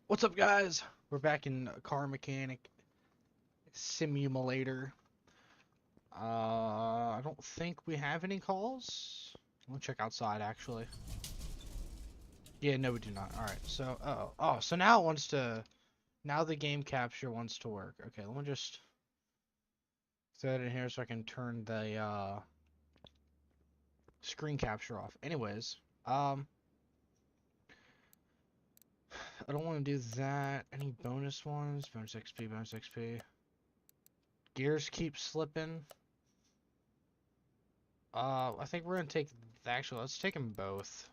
What's up, guys? We're back in Car Mechanic Simulator. I don't think we have any calls. We'll check outside, actually. Yeah, no, we do not. Alright, so, so now it wants to, now the game capture wants to work. Okay, let me just throw it in here so I can turn the, screen capture off. Anyways, I don't want to do that. Any bonus ones? Bonus XP, bonus XP. Gears keep slipping. I think we're gonna take, actually, let's take them both.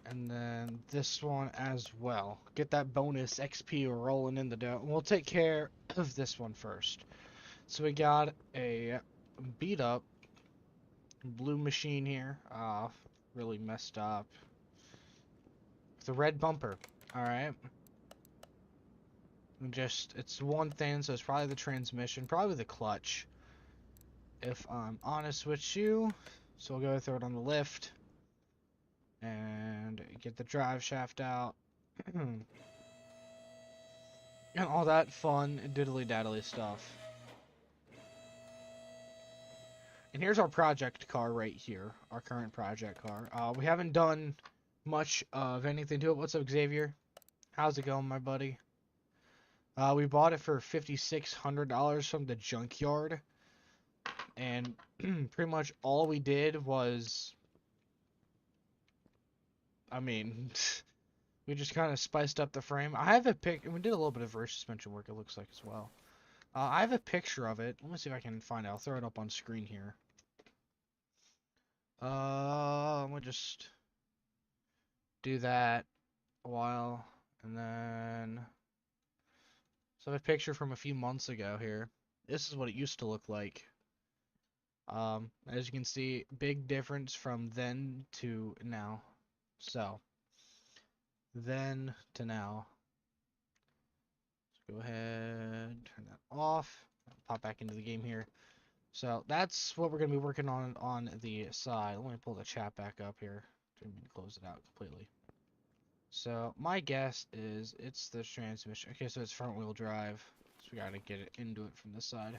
And then this one as well. Get that bonus XP rolling in the dough. We'll take care of this one first. So we got a beat up blue machine here. Really messed up. With a red bumper. Alright. Just, it's one thing, so it's probably the transmission, probably the clutch. If I'm honest with you. So we'll go throw it on the lift. And get the drive shaft out. And all that fun diddly-daddly stuff. And here's our project car right here. Our current project car. We haven't done much of anything to it. What's up, Xavier? How's it going, my buddy? We bought it for $5,600 from the junkyard. And pretty much all we did was... I mean... we just kind of spiced up the frame. I have a pic... We did a little bit of rear suspension work, it looks like, as well. I have a picture of it. Let me see if I can find it. I'll throw it up on screen here. I'm gonna just do that a while, and then so I have a picture from a few months ago here. This is what it used to look like. As you can see, big difference from then to now. So, then to now. Let's go ahead, turn that off, pop back into the game here. So that's what we're going to be working on the side. Let me pull the chat back up here. Didn't mean to close it out completely. So my guess is it's the transmission. Okay, so it's front wheel drive. So we got to get it into it from this side.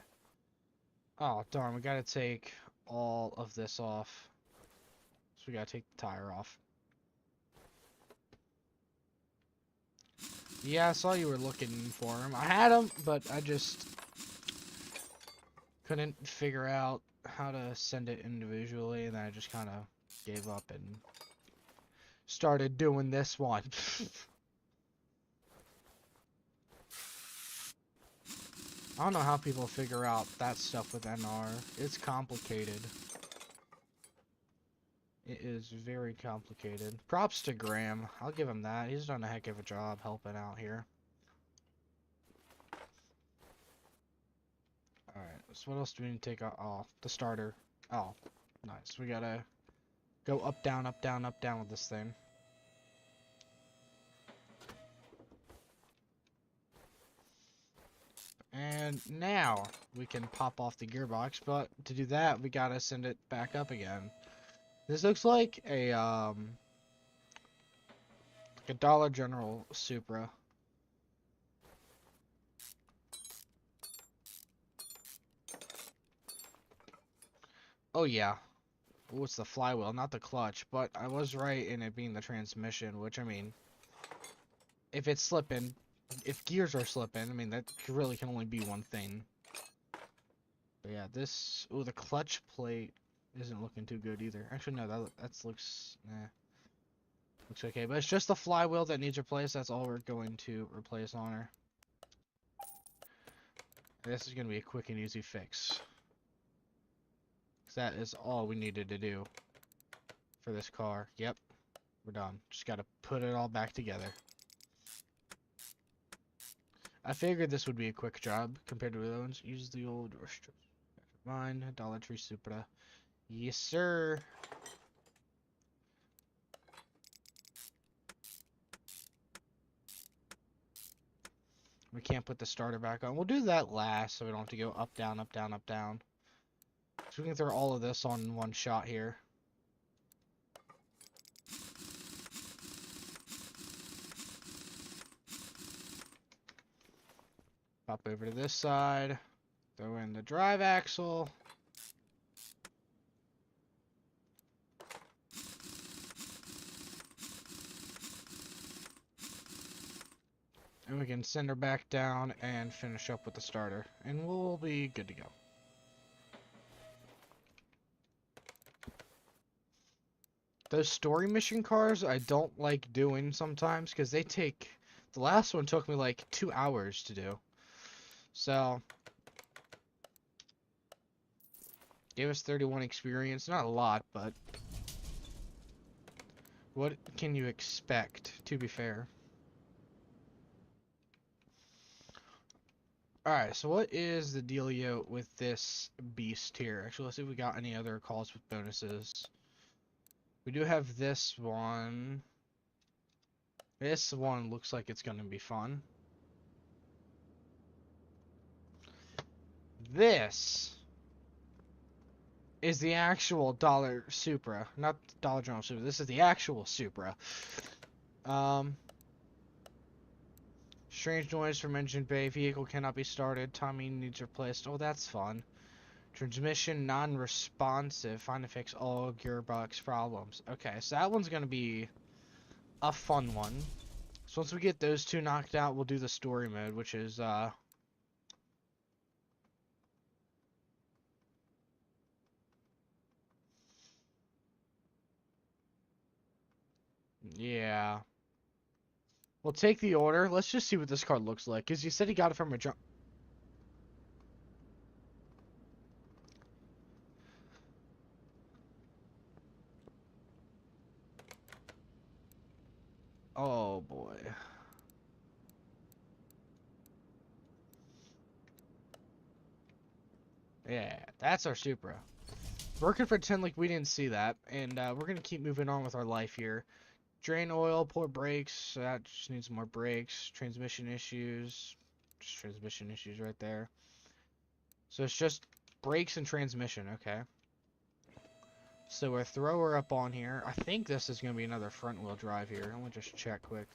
Oh, darn, we got to take all of this off. So we got to take the tire off. Yeah, I saw you were looking for him. I had him, but I just couldn't figure out how to send it individually, and then I just kind of gave up and started doing this one. I don't know how people figure out that stuff with NR. It's complicated. It is very complicated. Props to Graham. I'll give him that. He's done a heck of a job helping out here. Alright, so what else do we need to take off? Oh, the starter. Oh, nice. We gotta go up, down, up, down, up, down with this thing. And now we can pop off the gearbox, but to do that, we gotta send it back up again. This looks like a Dollar General Supra. Oh yeah. Oh, it's the flywheel, not the clutch, but I was right in it being the transmission, which, I mean, if it's slipping, if gears are slipping, I mean, that really can only be one thing. But yeah, this, oh, the clutch plate isn't looking too good either. Actually, no, that looks, looks okay. But it's just the flywheel that needs replaced. That's all we're going to replace on her. This is going to be a quick and easy fix. That is all we needed to do for this car. Yep, we're done. Just got to put it all back together. I figured this would be a quick job compared to the other ones. Use the old mine, Dollar Tree Supra. Yes, sir. We can't put the starter back on. We'll do that last so we don't have to go up, down, up, down, up, down. So we can throw all of this on one shot here. Hop over to this side. Throw in the drive axle. And we can send her back down and finish up with the starter. And we'll be good to go. Those story mission cars I don't like doing sometimes because they take... The last one took me like 2 hours to do. So... Gave us 31 experience. Not a lot, but... What can you expect, to be fair? Alright, so what is the dealio with this beast here? Actually, let's see if we got any other calls with bonuses. We do have this one. This one looks like it's going to be fun. This is the actual Dollar Supra. Not Dollar General Supra. This is the actual Supra. Strange noise from engine bay. Vehicle cannot be started. Timing needs replaced. Oh, that's fun. Transmission non-responsive. Find and fix all gearbox problems. Okay, so that one's going to be a fun one. So once we get those two knocked out, we'll do the story mode, which is, yeah. We'll take the order. Let's just see what this card looks like, because you said he got it from a junk. Oh, boy. Yeah, that's our Supra. Working for 10 like we didn't see that, and we're going to keep moving on with our life here. Drain oil, pour brakes, that just needs more brakes. Transmission issues, just transmission issues right there. So it's just brakes and transmission, okay. So we'll throw her up on here. I think this is going to be another front wheel drive here. I'm going to just check quick.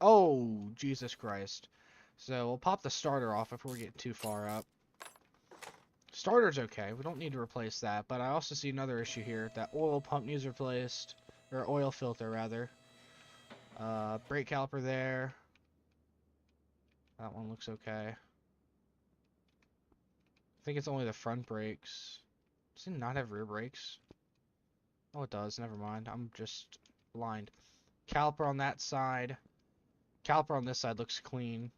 Oh, Jesus Christ. So we'll pop the starter off before we get too far up. Starter's okay. We don't need to replace that. But I also see another issue here. That oil pump needs replaced. Or oil filter, rather. Brake caliper there. That one looks okay. I think it's only the front brakes. Does it not have rear brakes? Oh, it does. Never mind. I'm just blind. Caliper on that side. Caliper on this side looks clean.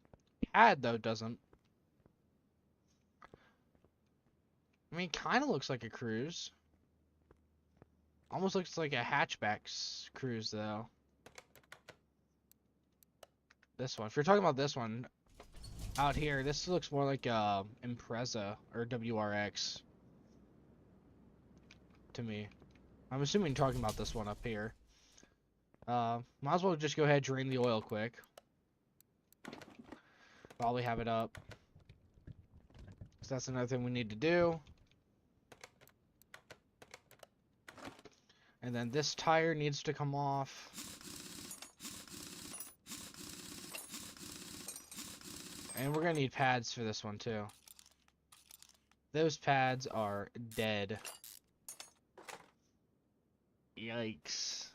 Pad, though, doesn't. I mean, kind of looks like a cruise. Almost looks like a hatchback's cruise, though. This one. If you're talking about this one, out here, this looks more like a Impreza or WRX to me. I'm assuming you're talking about this one up here. Might as well just go ahead and drain the oil quick. While we have it up. So that's another thing we need to do. And then this tire needs to come off. And we're going to need pads for this one too. Those pads are dead. Yikes.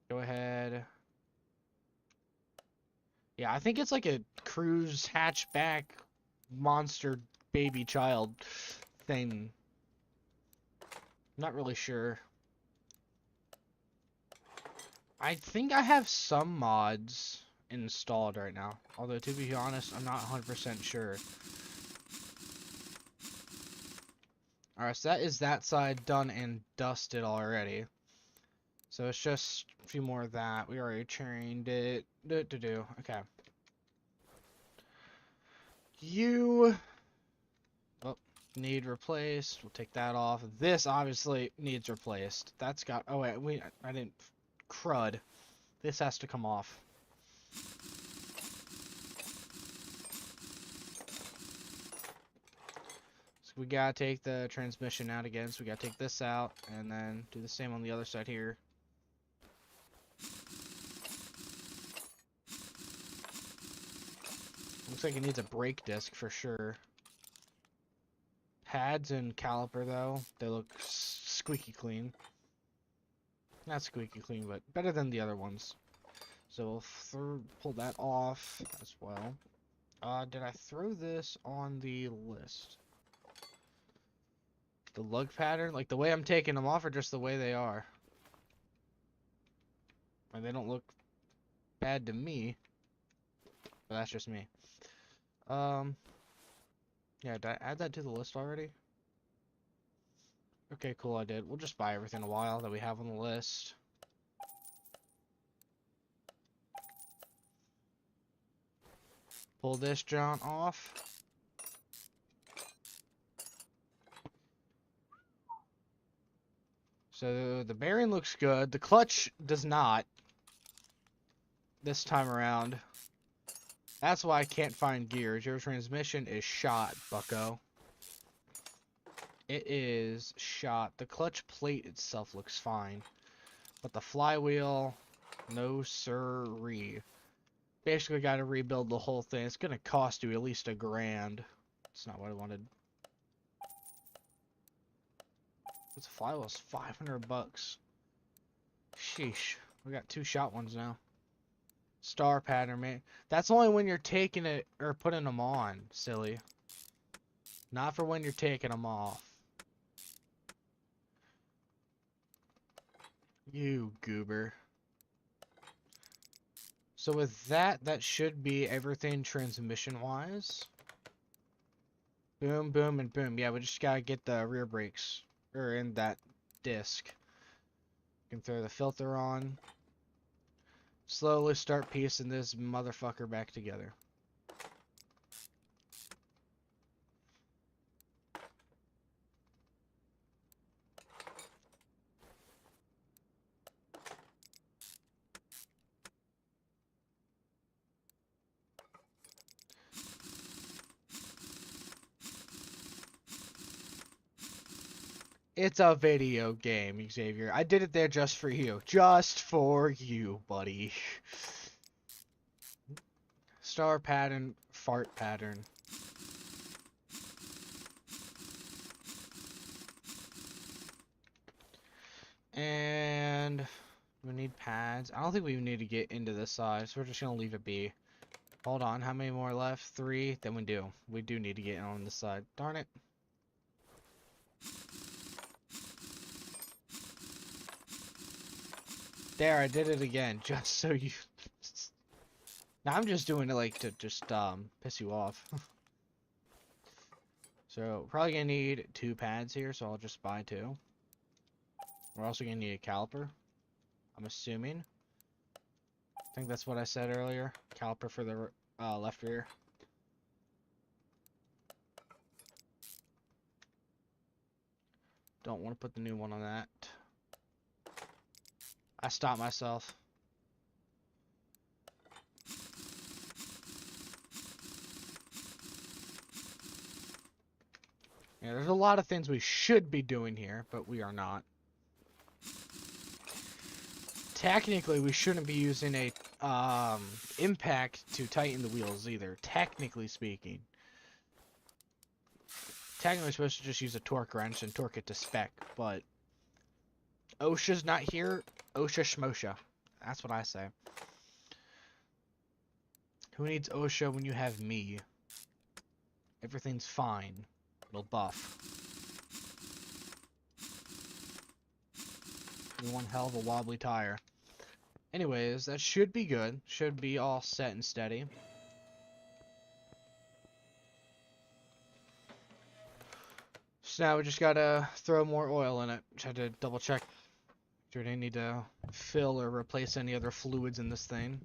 Go ahead. Yeah, I think it's like a cruise hatchback monster baby child thing. Not really sure. I think I have some mods installed right now. Although, to be honest, I'm not 100% sure. Alright, so that is that side done and dusted already. So it's just a few more of that. We already trained it. Okay. You... Oh, need replaced. We'll take that off. This obviously needs replaced. That's got... Oh, wait. I didn't... Crud. This has to come off. So we gotta take the transmission out again. So we gotta take this out. And then do the same on the other side here. Looks like it needs a brake disc for sure. Pads and caliper though, they look squeaky clean. Not squeaky clean, but better than the other ones. So we'll pull that off as well. Did I throw this on the list? The lug pattern? Like the way I'm taking them off or just the way they are? And they don't look bad to me. But that's just me. Yeah, did I add that to the list already? Okay, cool, I did. We'll just buy everything a while that we have on the list. Pull this jaunt off. So the bearing looks good. The clutch does not. This time around. That's why I can't find gears. Your transmission is shot, bucko. It is shot. The clutch plate itself looks fine. But the flywheel, no sirree. Basically got to rebuild the whole thing. It's going to cost you at least $1,000. That's not what I wanted. This flywheel's $500. Sheesh. We got 2 shot ones now. Star pattern, man. That's only when you're taking it or putting them on, silly. Not for when you're taking them off. You goober. So with that, that should be everything transmission-wise. Boom, boom, and boom. Yeah, we just gotta get the rear brakes. Or in that disc. You can throw the filter on. Slowly start piecing this motherfucker back together. It's a video game, Xavier. I did it there just for you. Just for you, buddy. Star pattern, fart pattern. And we need pads. I don't think we need to get into this side, so we're just gonna leave it be. Hold on, how many more left? 3? Then we do. We do need to get on this side. Darn it. There, I did it again, just so you... Now I'm just doing it like to just piss you off. So probably gonna need 2 pads here, so I'll just buy 2. We're also gonna need a caliper, I'm assuming. I think that's what I said earlier. Caliper for the left rear. Don't want to put the new one on that. I stopped myself. Yeah, there's a lot of things we should be doing here, but we are not. Technically, we shouldn't be using a impact to tighten the wheels either, technically speaking. Technically, we're supposed to just use a torque wrench and torque it to spec, but OSHA's not here. OSHA schmosha. That's what I say. Who needs OSHA when you have me? Everything's fine. It'll buff. One hell of a wobbly tire. Anyways, that should be good. Should be all set and steady. So now we just gotta throw more oil in it. Just had to double check. Do they need to fill or replace any other fluids in this thing?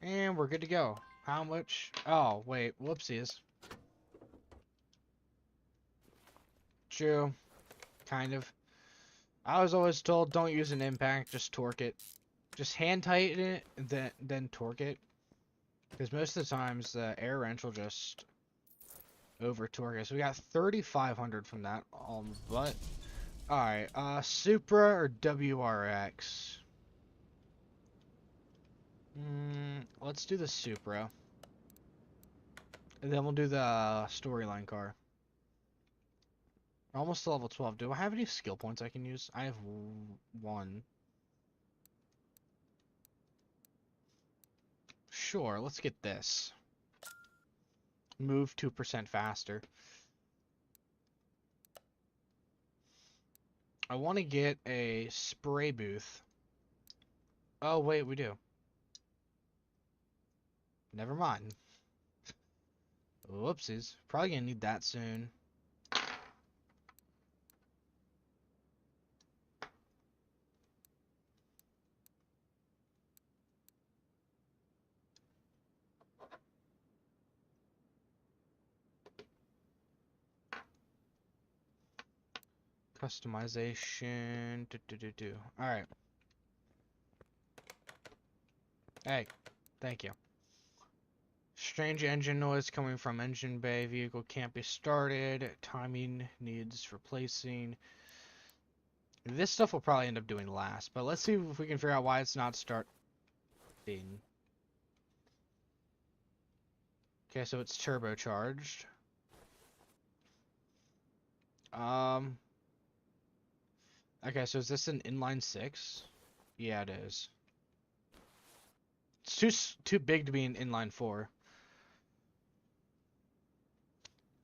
And we're good to go. How much? Oh, wait. Whoopsies. True. Kind of. I was always told don't use an impact, just torque it. Just hand tighten it, and then torque it. Because most of the times the air wrench will just over torque. So we got 3,500 from that. But alright, Supra or WRX? Let's do the Supra. And then we'll do the storyline car. We're almost to level 12. Do I have any skill points I can use? I have one. Sure, let's get this. Move 2% faster. I want to get a spray booth. Oh, wait, we do. Never mind. Whoopsies. Probably gonna need that soon. Customization. Alright. Hey, thank you. Strange engine noise coming from engine bay. Vehicle can't be started. Timing needs replacing. This stuff will probably end up doing last, but let's see if we can figure out why it's not starting. Okay, so it's turbocharged. Okay, so is this an inline 6? Yeah, it is. It's too big to be an inline 4.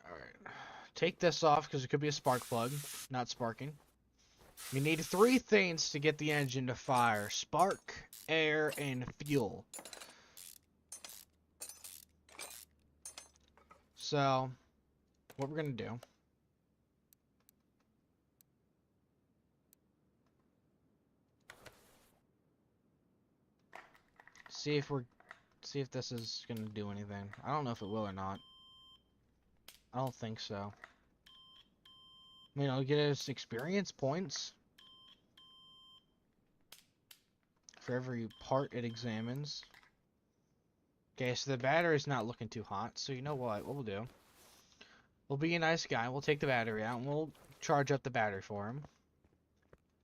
Alright. Take this off because it could be a spark plug. Not sparking. We need 3 things to get the engine to fire. Spark, air, and fuel. So, what we're going to do... See if this is going to do anything. I don't know if it will or not. I don't think so. I mean, I'll get us experience points for every part it examines. Okay, so the battery's not looking too hot, so you know what we'll do? We'll be a nice guy, we'll take the battery out, and we'll charge up the battery for him.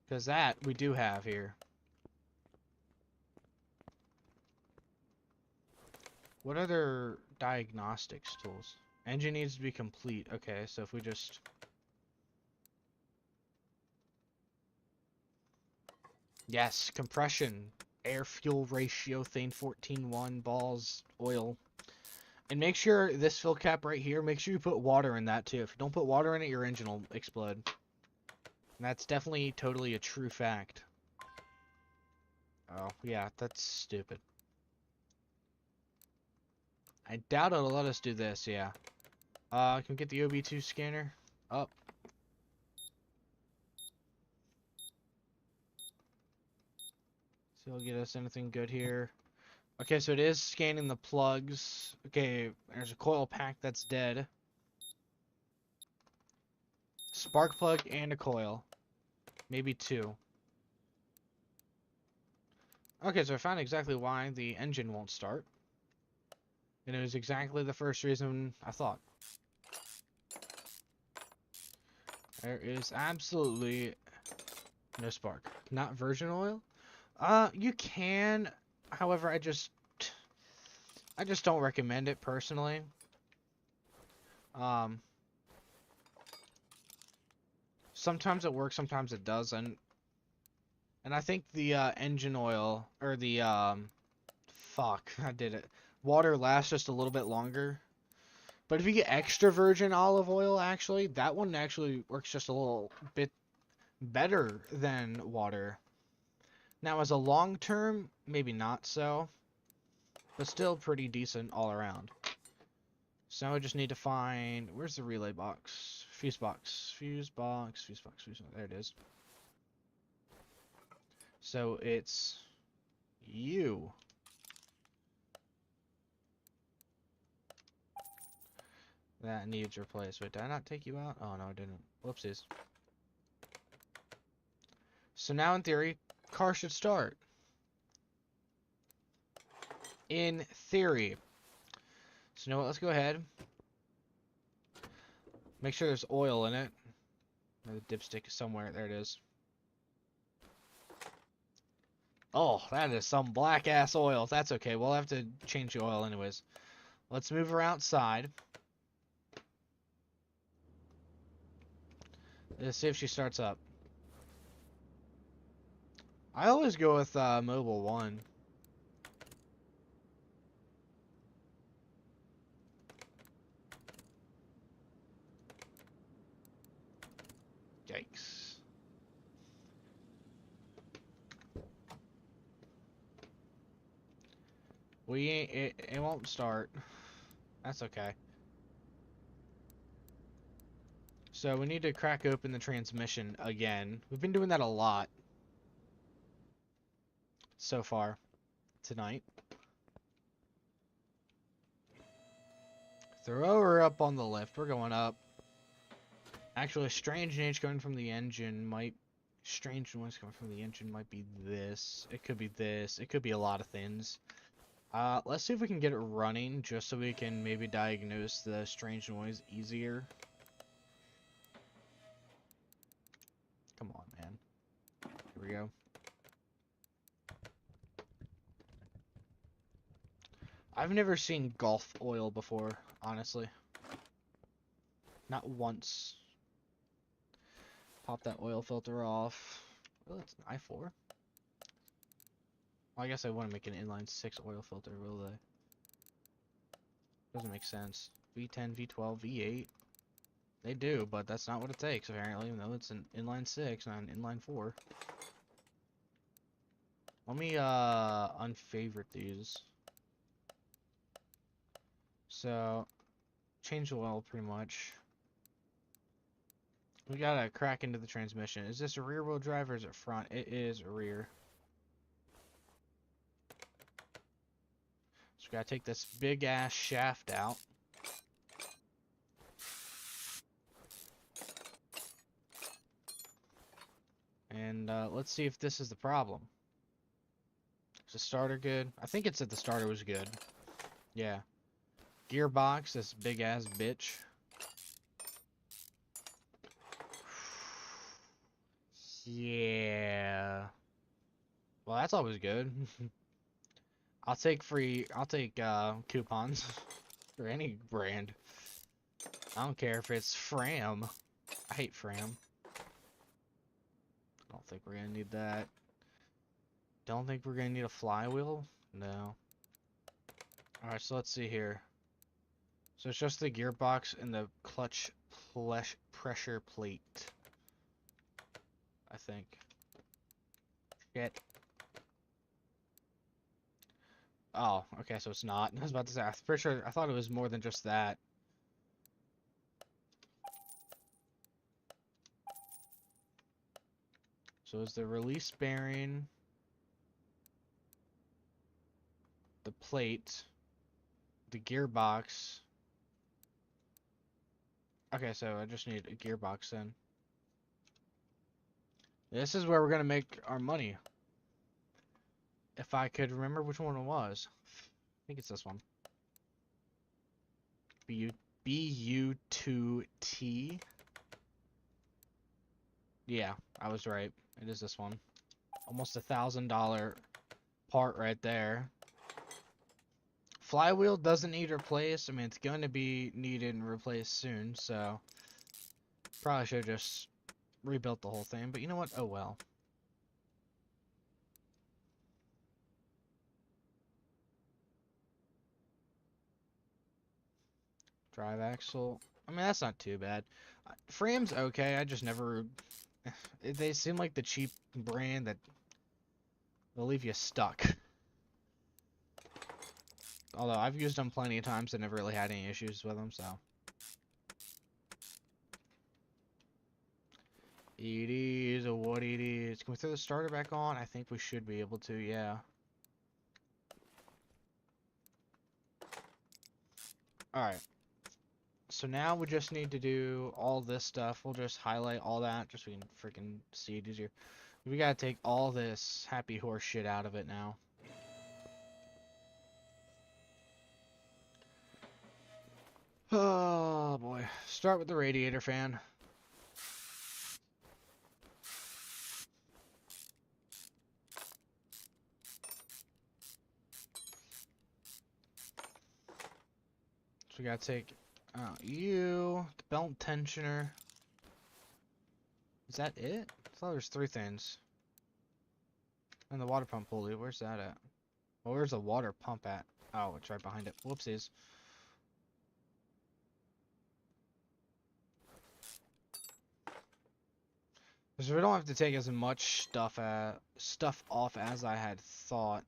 Because that we do have here. What other diagnostics tools? Engine needs to be complete. Okay, so if we just... Yes, compression. Air-fuel ratio thing 14:1, balls, oil. And make sure this fill cap right here, make sure you put water in that too. If you don't put water in it, your engine will explode. And that's definitely totally a true fact. Oh, yeah, that's stupid. I doubt it'll let us do this, yeah. Can we get the OB2 scanner up? So it'll get us anything good here. Okay, so it is scanning the plugs. Okay, there's a coil pack that's dead. Spark plug and a coil. Maybe 2. Okay, so I found exactly why the engine won't start. And it was exactly the first reason I thought. There is absolutely no spark. Not virgin oil? You can. However, I just don't recommend it personally. Sometimes it works, sometimes it doesn't. And I think the engine oil or the fuck, I did it. Water lasts just a little bit longer. But if you get extra virgin olive oil, actually, that one actually works just a little bit better than water. Now, as a long term, maybe not so, but still pretty decent all around. So now we just need to find, where's the relay box? Fuse box. There it is. So it's you. That needs replaced. Wait, did I not take you out? Oh, no, I didn't. Whoopsies. So now, in theory, car should start. In theory. So, you know what? Let's go ahead. Make sure there's oil in it. The dipstick is somewhere. There it is. Oh, that is some black ass oil. That's okay. We'll have to change the oil anyways. Let's move her outside. Let's see if she starts up. I always go with mobile 1. Yikes. It won't start. That's okay. So we need to crack open the transmission again. We've been doing that a lot so far tonight. Throw her up on the lift. We're going up. Actually, strange noise coming from the engine might... Strange noise coming from the engine might be this. It could be this. It could be a lot of things. Let's see if we can get it running, just so we can maybe diagnose the strange noise easier. Come on, man. Here we go. I've never seen Gulf oil before, honestly. Not once. Pop that oil filter off. Oh, that's an I4. Well, I guess I want to make an inline 6 oil filter, will they? Doesn't make sense. V10, V12, V8. They do, but that's not what it takes, apparently, even though it's an inline 6, not an inline 4. Let me, unfavorite these. So, change the oil, pretty much. We gotta crack into the transmission. Is this a rear wheel drive or is it front? It is rear. So we gotta take this big ass shaft out. And let's see if this is the problem. Is the starter good? I think it said the starter was good. Yeah. Gearbox, this big ass bitch. Yeah. Well, that's always good. I'll take coupons for any brand. I don't care if it's Fram. I hate Fram. I don't think we're gonna need that. Don't think we're gonna need a flywheel? No. Alright, so let's see here. So it's just the gearbox and the clutch pressure plate. I think. Shit. Oh, okay, so it's not. I was about to say, I'm pretty sure, I thought it was more than just that. So is the release bearing, the plate, the gearbox. Okay, so I just need a gearbox then. This is where we're gonna make our money. If I could remember which one it was. I think it's this one. BU2T. Yeah, I was right. It is this one. Almost $1,000 part right there. Flywheel doesn't need replaced. I mean, it's going to be needed and replaced soon, so probably should have just rebuilt the whole thing. But you know what? Oh well. Drive axle. I mean, that's not too bad. Frame's okay. I just never... They seem like the cheap brand that will leave you stuck. Although I've used them plenty of times and never really had any issues with them, so. It is what it is. Can we throw the starter back on? I think we should be able to, yeah. Alright. So now we just need to do all this stuff. We'll just highlight all that just so we can freaking see it easier. We gotta take all this happy horse shit out of it now. Oh boy. start with the radiator fan. So we gotta take out you, the belt tensioner. Is that it? I thought there's 3 things. And the water pump pulley, where's that at? Well, where's the water pump at? Oh, it's right behind it. Whoopsies. Because we don't have to take as much stuff off as I had thought.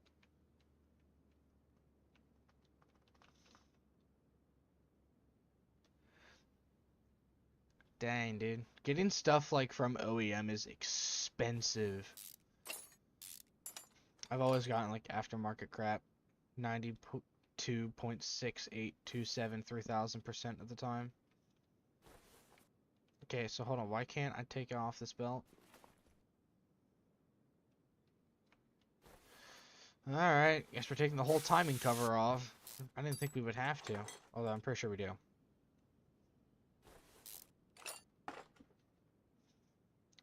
Dang, dude. Getting stuff like from OEM is expensive. I've always gotten like aftermarket crap. 92.6827 3000% of the time. Okay, so hold on. Why can't I take it off this belt? Alright, guess we're taking the whole timing cover off. I didn't think we would have to. Although I'm pretty sure we do.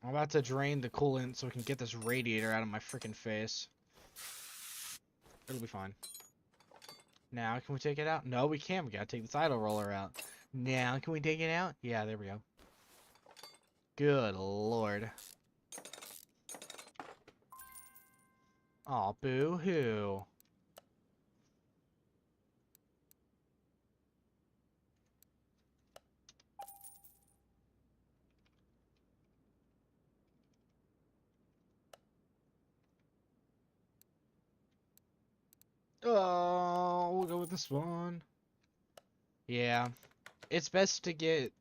I'm about to drain the coolant so we can get this radiator out of my freaking face. It'll be fine. Now, can we take it out? No, we can't. We gotta take the idle roller out. Now, can we take it out? Yeah, there we go. Good lord. Aw, boo-hoo. Oh, we'll go with this one. Yeah. It's best to get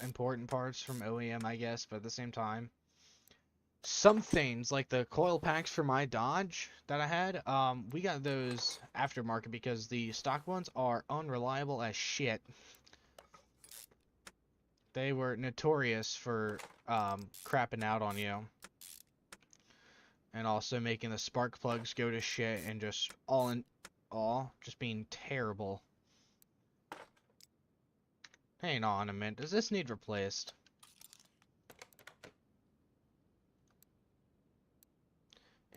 important parts from OEM, I guess, but at the same time, some things, like the coil packs for my Dodge that I had, we got those aftermarket because the stock ones are unreliable as shit. They were notorious for crapping out on you. And also making the spark plugs go to shit and just just being terrible. Hang on a minute, does this need replaced?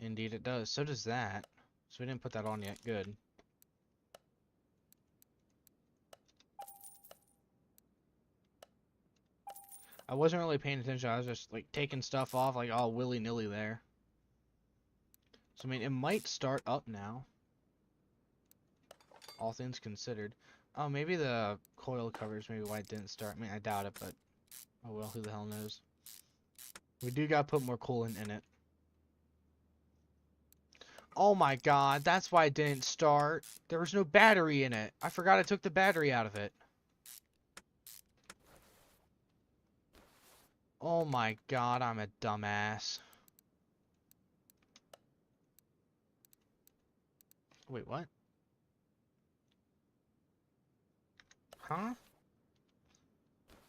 Indeed it does, so does that. So we didn't put that on yet, good. I wasn't really paying attention, I was just like taking stuff off like all willy-nilly there. So I mean, it might start up now. All things considered. Oh, maybe the coil covers, maybe why it didn't start. I mean, I doubt it, but oh well, who the hell knows. We do gotta put more coolant in it. Oh my god, that's why it didn't start. There was no battery in it. I forgot I took the battery out of it. Oh my god, I'm a dumbass. Wait, what? Huh?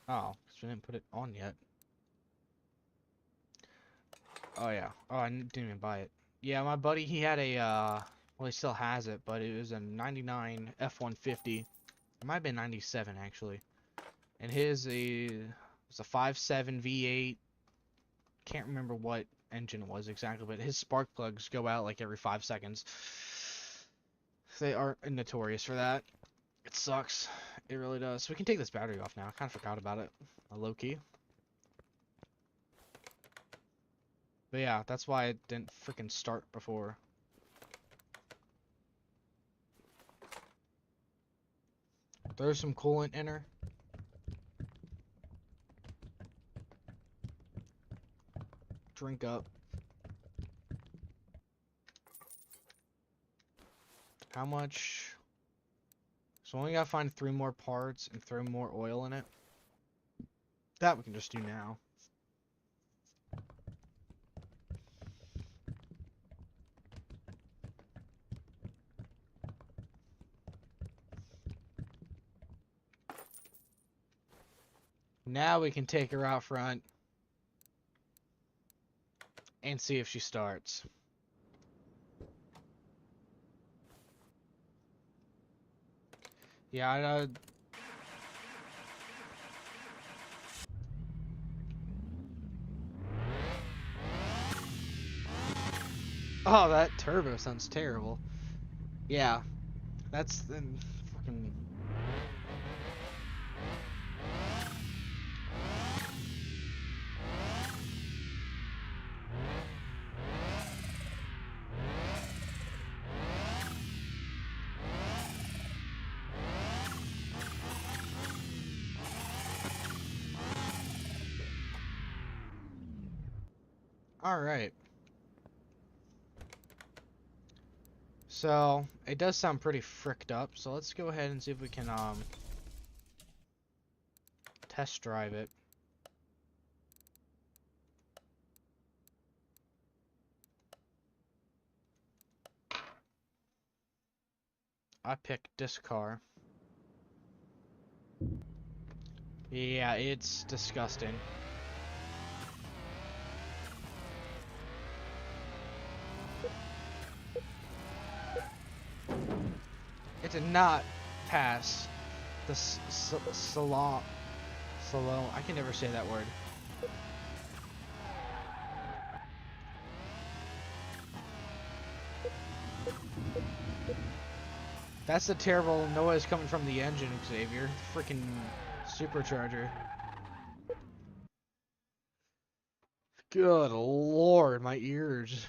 Oh, because we didn't put it on yet. Oh yeah. Oh, I didn't even buy it. Yeah, my buddy, he had a, well, he still has it, but it was a 99 F-150. It might have been 97, actually. And his was a 5.7 V8. Can't remember what engine it was exactly, but his spark plugs go out like every 5 seconds. They are notorious for that. It sucks. It really does. So we can take this battery off now. I kind of forgot about it. Low-key. But yeah, that's why it didn't freaking start before. Throw some coolant in her. Drink up. How much? So we only gotta find 3 more parts and throw more oil in it. That we can just do now. Now we can take her out front and see if she starts. Yeah, Oh, that turbo sounds terrible. Yeah, that's then fucking. All right. So it does sound pretty fricked up. So let's go ahead and see if we can test drive it. I picked this car. Yeah, it's disgusting. It did not pass the salon. I can never say that word. That's the terrible noise coming from the engine, Xavier. Freaking supercharger. Good lord, my ears.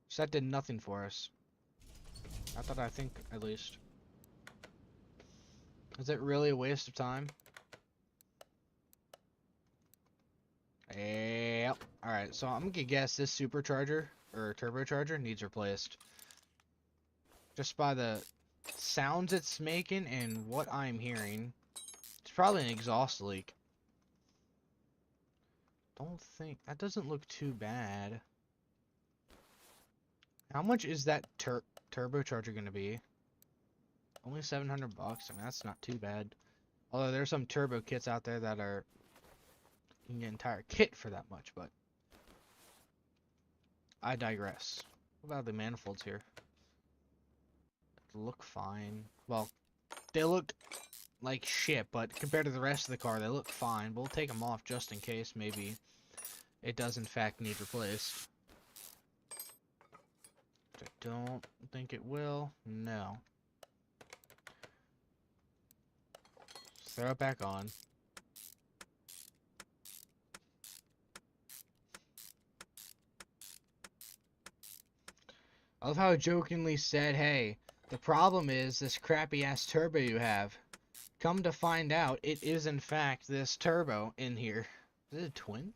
So that did nothing for us. I think, at least. Is it really a waste of time? Yep. Alright, so I'm gonna guess this supercharger, or turbocharger, needs replaced. Just by the sounds it's making and what I'm hearing. It's probably an exhaust leak. Don't think... That doesn't look too bad. How much is that turbocharger gonna be? Only 700 bucks. I mean, that's not too bad. Although there's some turbo kits out there that are... You can get an entire kit for that much, but... I digress. What about the manifolds here? They look fine. Well, they look like shit, but compared to the rest of the car, they look fine. We'll take them off just in case maybe it does in fact need replaced. Which I don't think it will. No. Just throw it back on. I love how it jokingly said, hey, the problem is this crappy ass turbo you have. Come to find out, it is in fact this turbo in here. Is it a twin?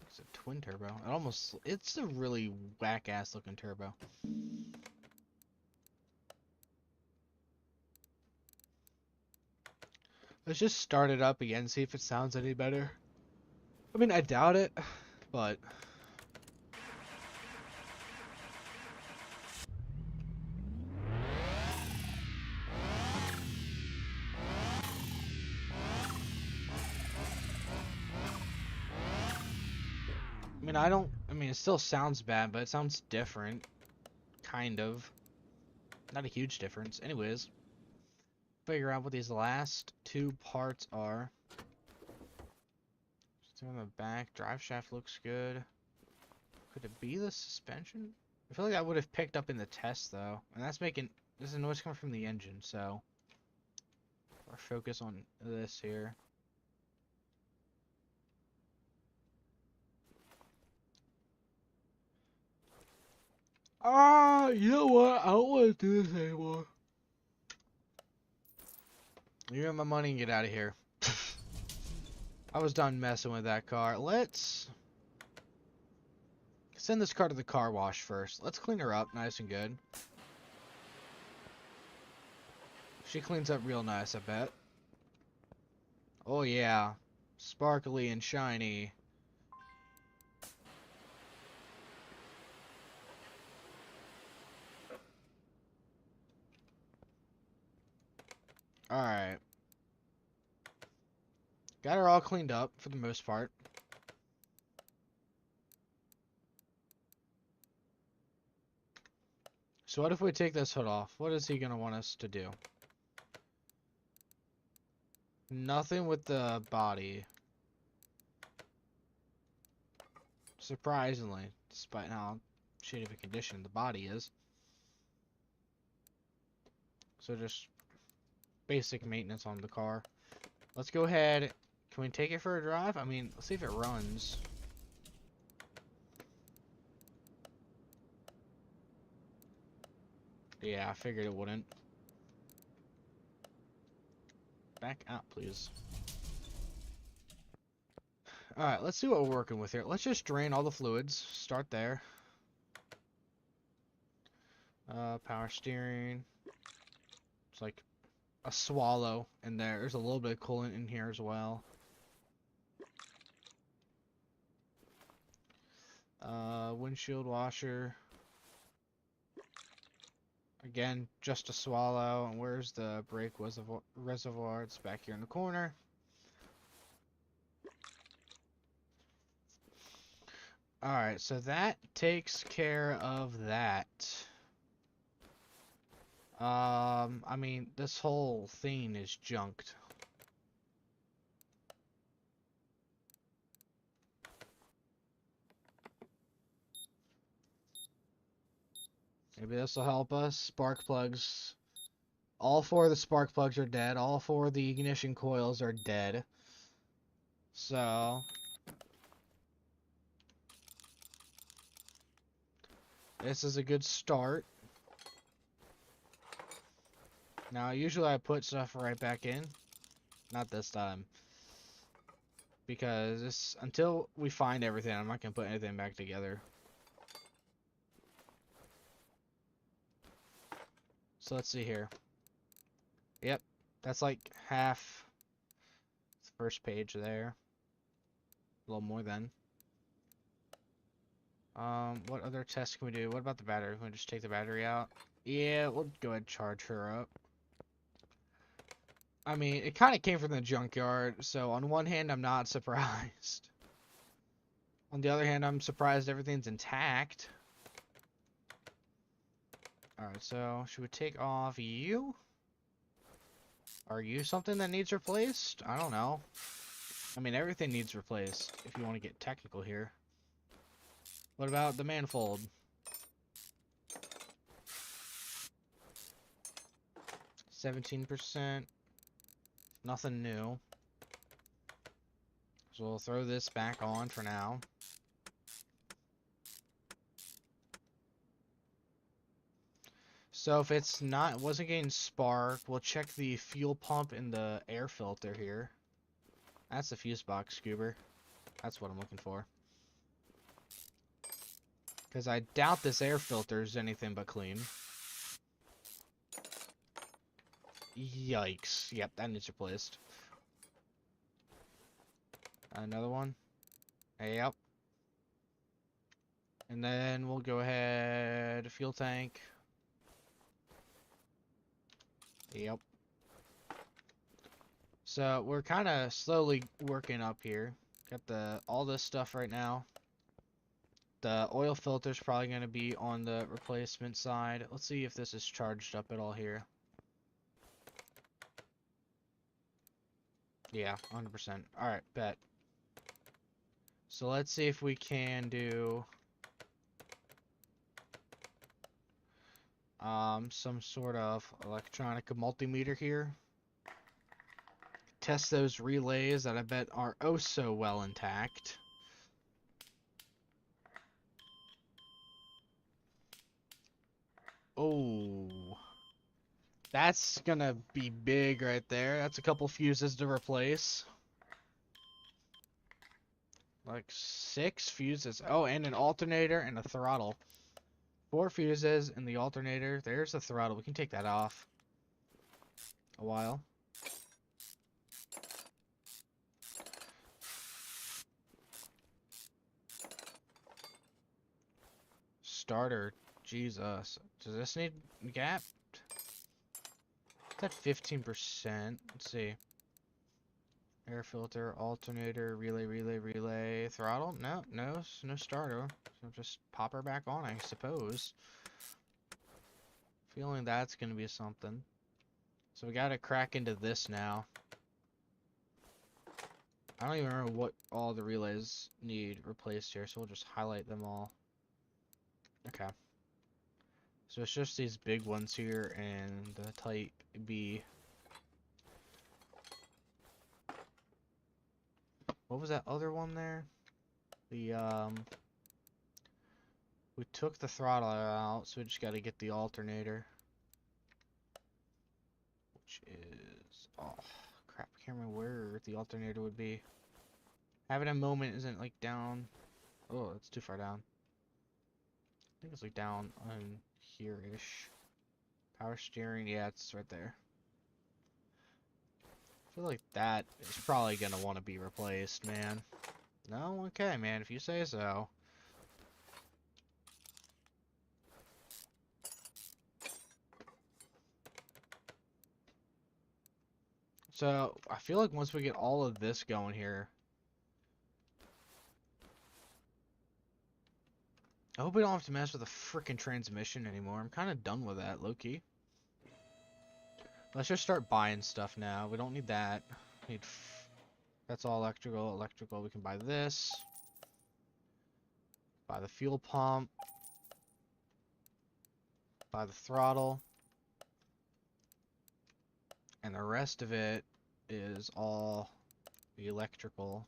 It's a twin turbo. It's a really whack ass looking turbo. Let's just start it up again, see if it sounds any better. I mean, I doubt it, but... I mean, it still sounds bad, but it sounds different. Kind of. Not a huge difference. Anyways, figure out what these last two parts are. Just on the back, drive shaft looks good. Could it be the suspension? I feel like I would have picked up in the test though, and there's a noise coming from the engine, so our focus on this here. You know what? I don't want to do this anymore. You get my money and get out of here. I was done messing with that car. Let's send this car to the car wash first. Let's clean her up nice and good. She cleans up real nice, I bet. Oh yeah. Sparkly and shiny. Alright. Got her all cleaned up for the most part. So what if we take this hood off? What is he gonna want us to do? Nothing with the body. Surprisingly, despite how shitty of a condition the body is. So just basic maintenance on the car. Let's go ahead. Can we take it for a drive? I mean, let's see if it runs. Yeah, I figured it wouldn't. Back out, please. Alright, let's see what we're working with here. Let's just drain all the fluids. Start there. Power steering. It's like a swallow in there. There's a little bit of coolant in here as well. Windshield washer. Again, just a swallow. And where's the brake reservoir? It's back here in the corner. Alright, so that takes care of that. I mean, this whole thing is junked. Maybe this will help us. Spark plugs. All 4 of the spark plugs are dead. All 4 of the ignition coils are dead. So this is a good start. Now, usually I put stuff right back in. Not this time. Because until we find everything, I'm not going to put anything back together. So let's see here. Yep, that's like half the first page there. A little more then. What other tests can we do? What about the battery? Can we just take the battery out? Yeah, we'll go ahead and charge her up. I mean, it kind of came from the junkyard, so on one hand, I'm not surprised. On the other hand, I'm surprised everything's intact. Alright, so should we take off you? Are you something that needs replaced? I don't know. I mean, everything needs replaced, if you want to get technical here. What about the manifold? %. Nothing new. So we'll throw this back on for now. So if it wasn't getting spark, we'll check the fuel pump and the air filter here. That's the fuse box, Scoober. That's what I'm looking for. Because I doubt this air filter is anything but clean. Yikes. Yep, that needs replaced. Another one. Yep. And then we'll go ahead, fuel tank. Yep. So we're kind of slowly working up here. Got all this stuff right now. The oil filter is probably going to be on the replacement side. Let's see if this is charged up at all here. Yeah, 100%. Alright, bet. So let's see if we can do some sort of electronic multimeter here. Test those relays that I bet are oh so well intact. Oh, that's gonna be big right there. That's a couple fuses to replace. Like 6 fuses. Oh, and an alternator and a throttle. 4 fuses and the alternator. There's the throttle. We can take that off a while. Starter. Jesus. Does this need gap? It's at 15%. Let's see. Air filter, alternator, relay, throttle. No starter. So just pop her back on, I suppose. Feeling that's gonna be something. So we gotta crack into this now. I don't even remember what all the relays need replaced here, so we'll just highlight them all. Okay. So it's just these big ones here and the type B. What was that other one there? The, we took the throttle out, so we just gotta get the alternator. Which is, oh, crap, I can't remember where the alternator would be. Having a moment isn't, like, down. Oh, it's too far down. I think it's, like, down on here-ish. Power steering, yeah, it's right there. I feel like that is probably gonna want to be replaced, man. No? Okay, man, if you say so. So, I feel like once we get all of this going here, I hope we don't have to mess with the freaking transmission anymore. I'm kind of done with that, low-key. Let's just start buying stuff now. We don't need that. That's all electrical. Electrical, we can buy this. Buy the fuel pump. Buy the throttle. And the rest of it is all the electrical.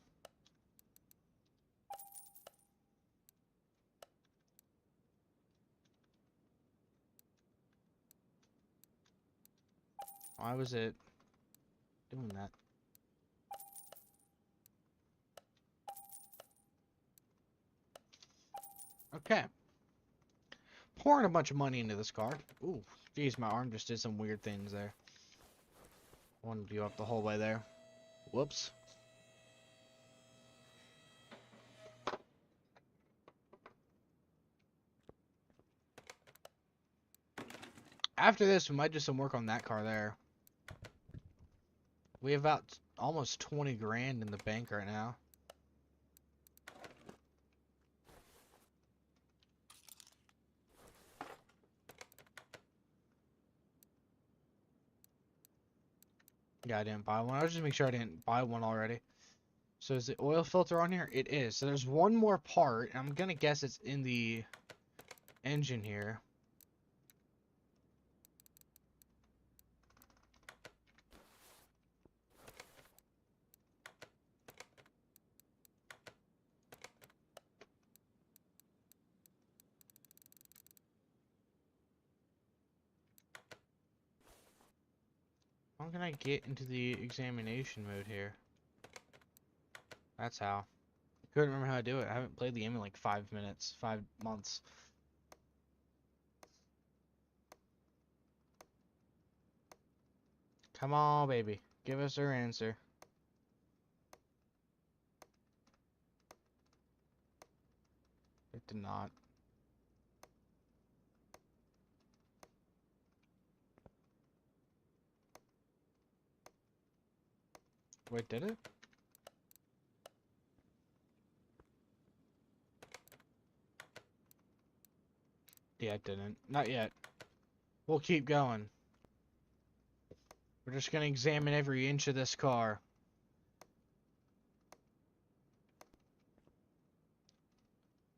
Why was it doing that? Okay. Pouring a bunch of money into this car. Ooh, geez, my arm just did some weird things there. Wanted to go up the whole way there. Whoops. After this, we might do some work on that car there. We have about almost 20 grand in the bank right now. Yeah, I didn't buy one. I was just making sure I didn't buy one already. So is the oil filter on here? It is. So there's one more part. And I'm gonna guess it's in the engine here. How can I get into the examination mode here? That's how. Couldn't remember how to do it. I haven't played the game in like 5 minutes, 5 months. Come on, baby. Give us our answer. It did not. Wait, did it? Yeah, it didn't. Not yet. We'll keep going. We're just gonna examine every inch of this car.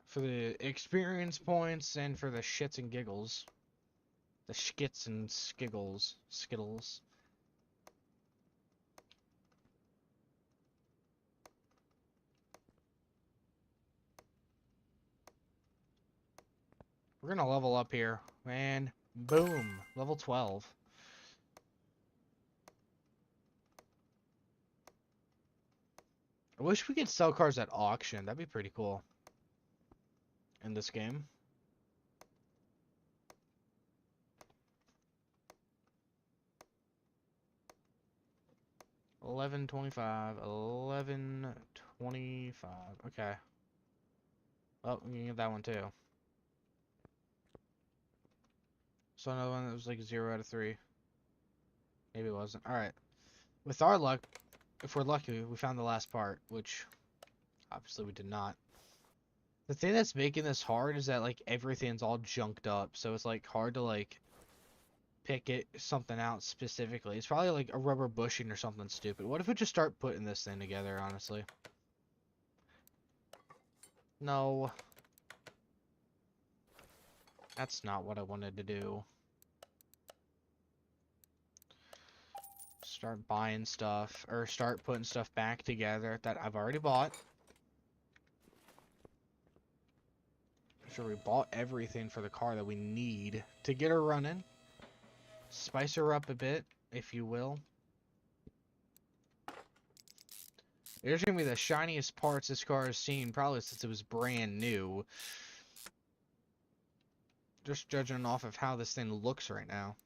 For the experience points and for the shits and giggles. The skits and skiggles. Skittles. We're gonna level up here. And boom. Level 12. I wish we could sell cars at auction. That'd be pretty cool. In this game. 1125. 1125. Okay. Oh, we can get that one too. So another one that was like 0 out of 3. Maybe it wasn't. Alright. With our luck, if we're lucky, we found the last part, which obviously we did not. The thing that's making this hard is that like everything's all junked up, so it's like hard to like pick something out specifically. It's probably like a rubber bushing or something stupid. What if we just start putting this thing together, honestly? No. That's not what I wanted to do. Start buying stuff, or start putting stuff back together that I've already bought. Sure, we bought everything for the car that we need to get her running. Spice her up a bit, if you will. There's gonna be the shiniest parts this car has seen, probably since it was brand new. Just judging off of how this thing looks right now.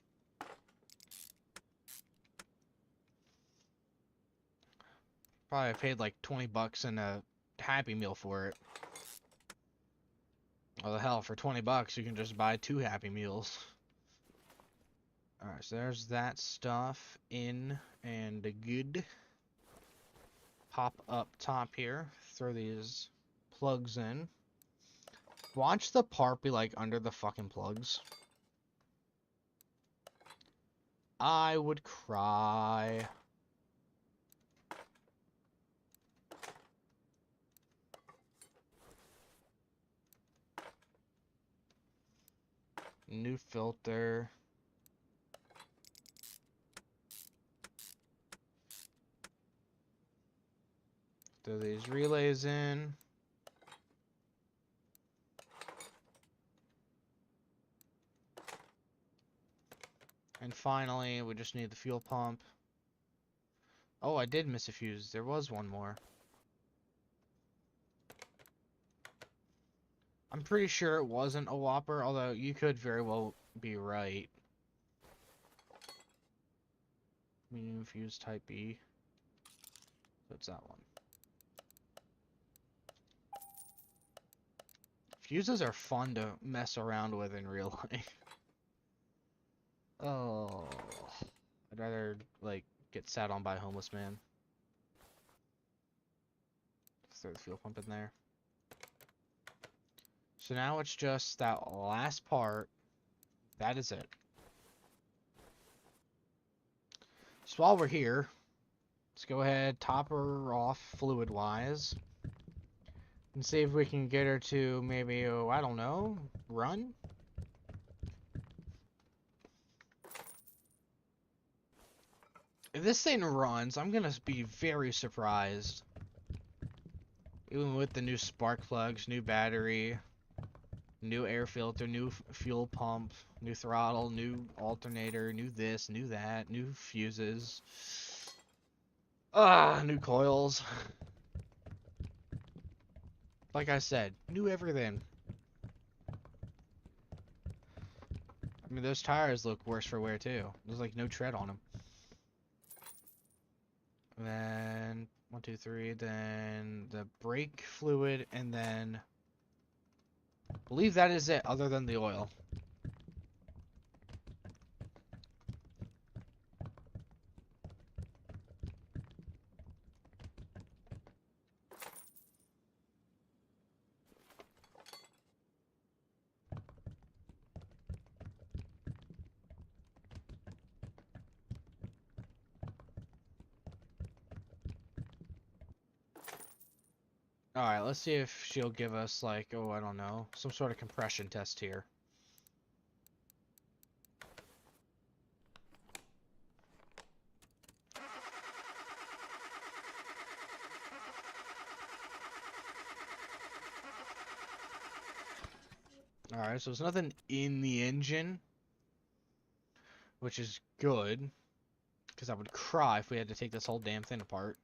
Probably paid like 20 bucks in a Happy Meal for it. Oh, the hell, for 20 bucks, you can just buy 2 Happy Meals. Alright, so there's that stuff in and good. Pop up top here. Throw these plugs in. Watch the part be like under the fucking plugs. I would cry. New filter. Throw these relays in. And finally, we just need the fuel pump. Oh, I did miss a fuse. There was one more. I'm pretty sure it wasn't a Whopper, although you could very well be right. Medium fuse type B. So it's that one. Fuses are fun to mess around with in real life. Oh, I'd rather, like, get sat on by a homeless man. Throw the fuel pump in there. So now it's just that last part. That is it. So while we're here, let's go ahead, top her off fluid-wise. And see if we can get her to maybe, oh, I don't know, run? If this thing runs, I'm gonna be very surprised. Even with the new spark plugs, new battery, new air filter, new fuel pump, new throttle, new alternator, new this, new that, new fuses. New coils. Like I said, new everything. I mean, those tires look worse for wear too. There's like no tread on them. And then 1, 2, 3. Then the brake fluid, and then I believe that is it, other than the oil. Alright, let's see if she'll give us, like, oh, I don't know, some sort of compression test here. Alright, so there's nothing in the engine, which is good, because I would cry if we had to take this whole damn thing apart.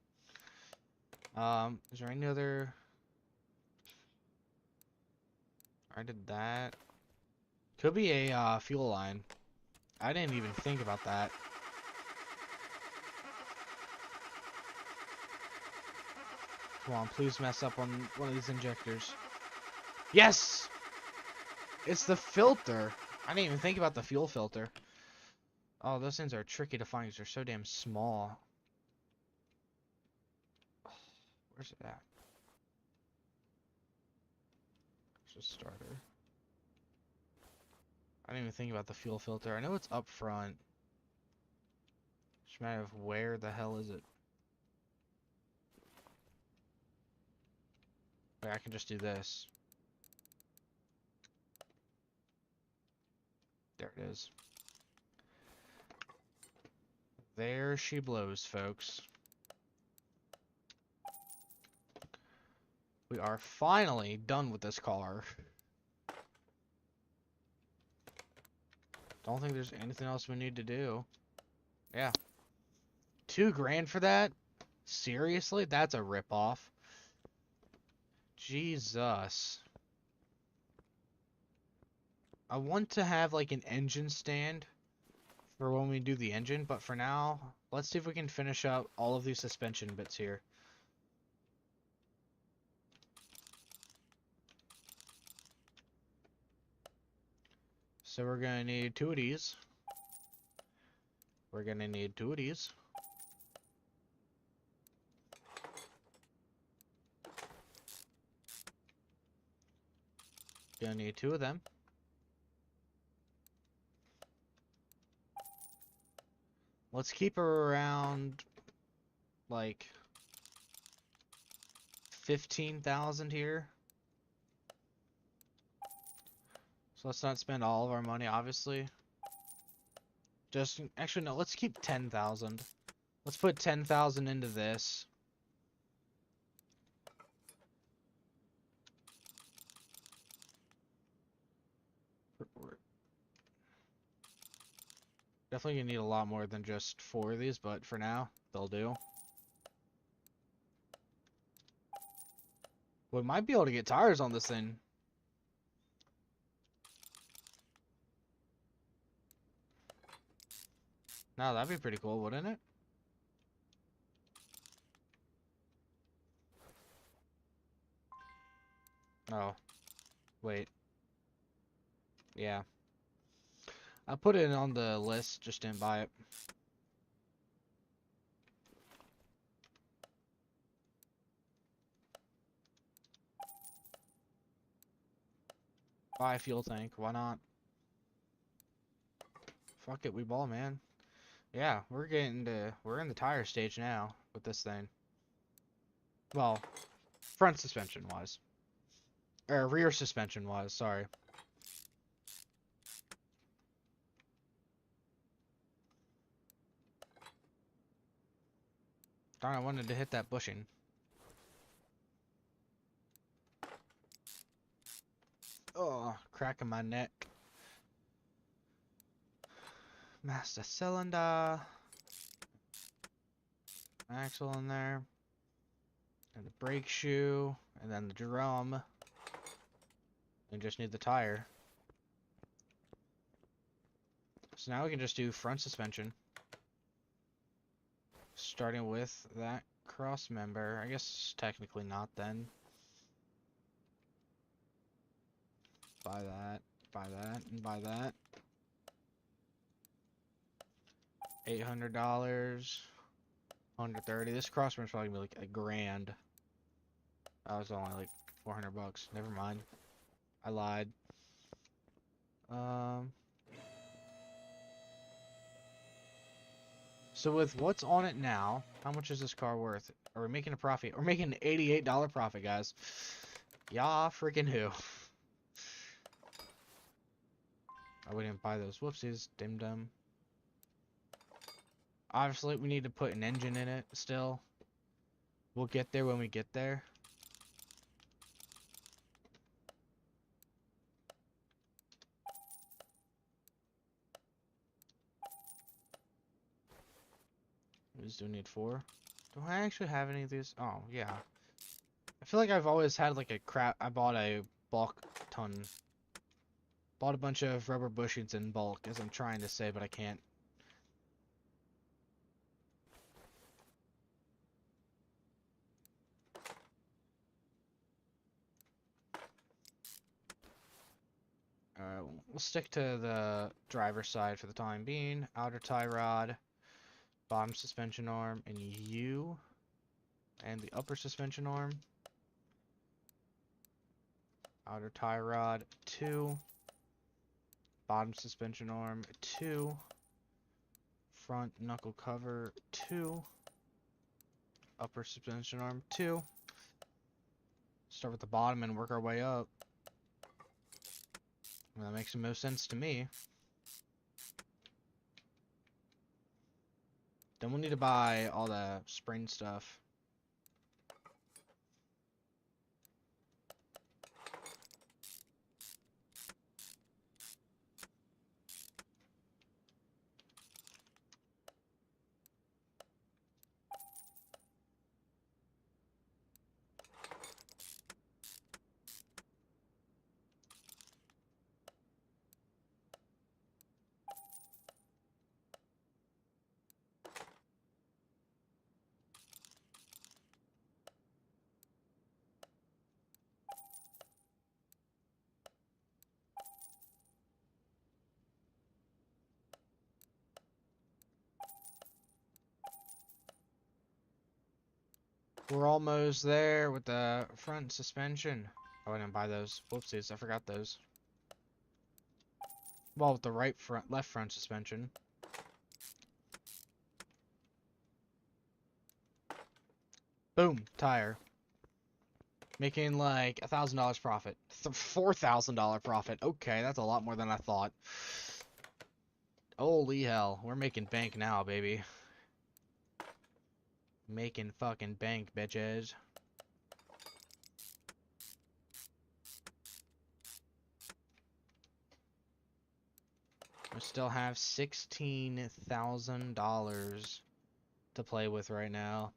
Is there any other... I did that. Could be a fuel line. I didn't even think about that. Come on, please mess up on one of these injectors. Yes! It's the filter. I didn't even think about the fuel filter. Oh, those things are tricky to find because they're so damn small. Where's it at? It's a starter. I didn't even think about the fuel filter. I know it's up front. Just a matter of where the hell is it? Wait, I can just do this. There it is. There she blows, folks. We are finally done with this car. Don't think there's anything else we need to do. Yeah. $2 grand for that? Seriously? That's a ripoff. Jesus. I want to have like an engine stand for when we do the engine, but for now, let's see if we can finish up all of these suspension bits here. So we're gonna need 2 of these. We're gonna need 2 of these. Gonna need 2 of them. Let's keep her around like 15,000 here. So let's not spend all of our money, obviously. Just actually no, let's keep 10,000. Let's put 10,000 into this. We're definitely gonna need a lot more than just 4 of these, but for now, they'll do. We might be able to get tires on this thing. No, that'd be pretty cool, wouldn't it? Oh, wait. Yeah. I put it on the list, just didn't buy it. Buy a fuel tank, why not? Fuck it, we ball, man. Yeah, we're in the tire stage now with this thing. Well, front suspension wise. Or rear suspension wise, sorry. Darn, I wanted to hit that bushing. Oh, cracking my neck. Master cylinder. Axle in there. And the brake shoe. And then the drum. And just need the tire. So now we can just do front suspension. Starting with that cross member. I guess technically not then. Buy that, and buy that. $800. 130. This crossmember's probably gonna be like $1,000. That was only like 400 bucks. Never mind. I lied. So with what's on it now, how much is this car worth? Are we making a profit? We're making an $88 profit, guys. Yeah, freaking who? I wouldn't buy those. Whoopsies. Dim dum. Obviously, we need to put an engine in it still. We'll get there when we get there. We just do need 4. Do I actually have any of these? Oh, yeah. I feel like I've always had like a crap. I bought a bulk ton. Bought a bunch of rubber bushings in bulk, as I'm trying to say, but I can't. We'll stick to the driver's side for the time being. Outer tie rod, bottom suspension arm, and U, and the upper suspension arm. Outer tie rod 2. Bottom suspension arm, 2. Front knuckle cover, 2. Upper suspension arm, 2. Start with the bottom and work our way up. Well, that makes the most sense to me. Then we'll need to buy all the spring stuff. We're almost there with the front suspension. Oh, I didn't buy those. Whoopsies, I forgot those. Well, with the left front suspension. Boom, tire. Making like $1,000 profit. $4,000 profit. Okay, that's a lot more than I thought. Holy hell, we're making bank now, baby. Making fucking bank, bitches. We still have $16,000 to play with right now.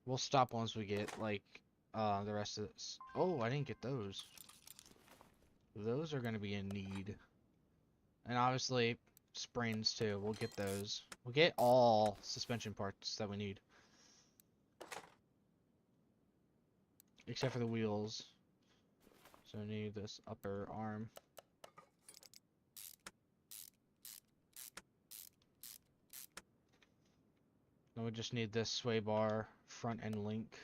We'll stop once we get, like, the rest of this. Oh, I didn't get those. Those are going to be in need. And obviously, springs, too. We'll get those. We'll get all suspension parts that we need. Except for the wheels. So I need this upper arm. Then we just need this sway bar, front end link.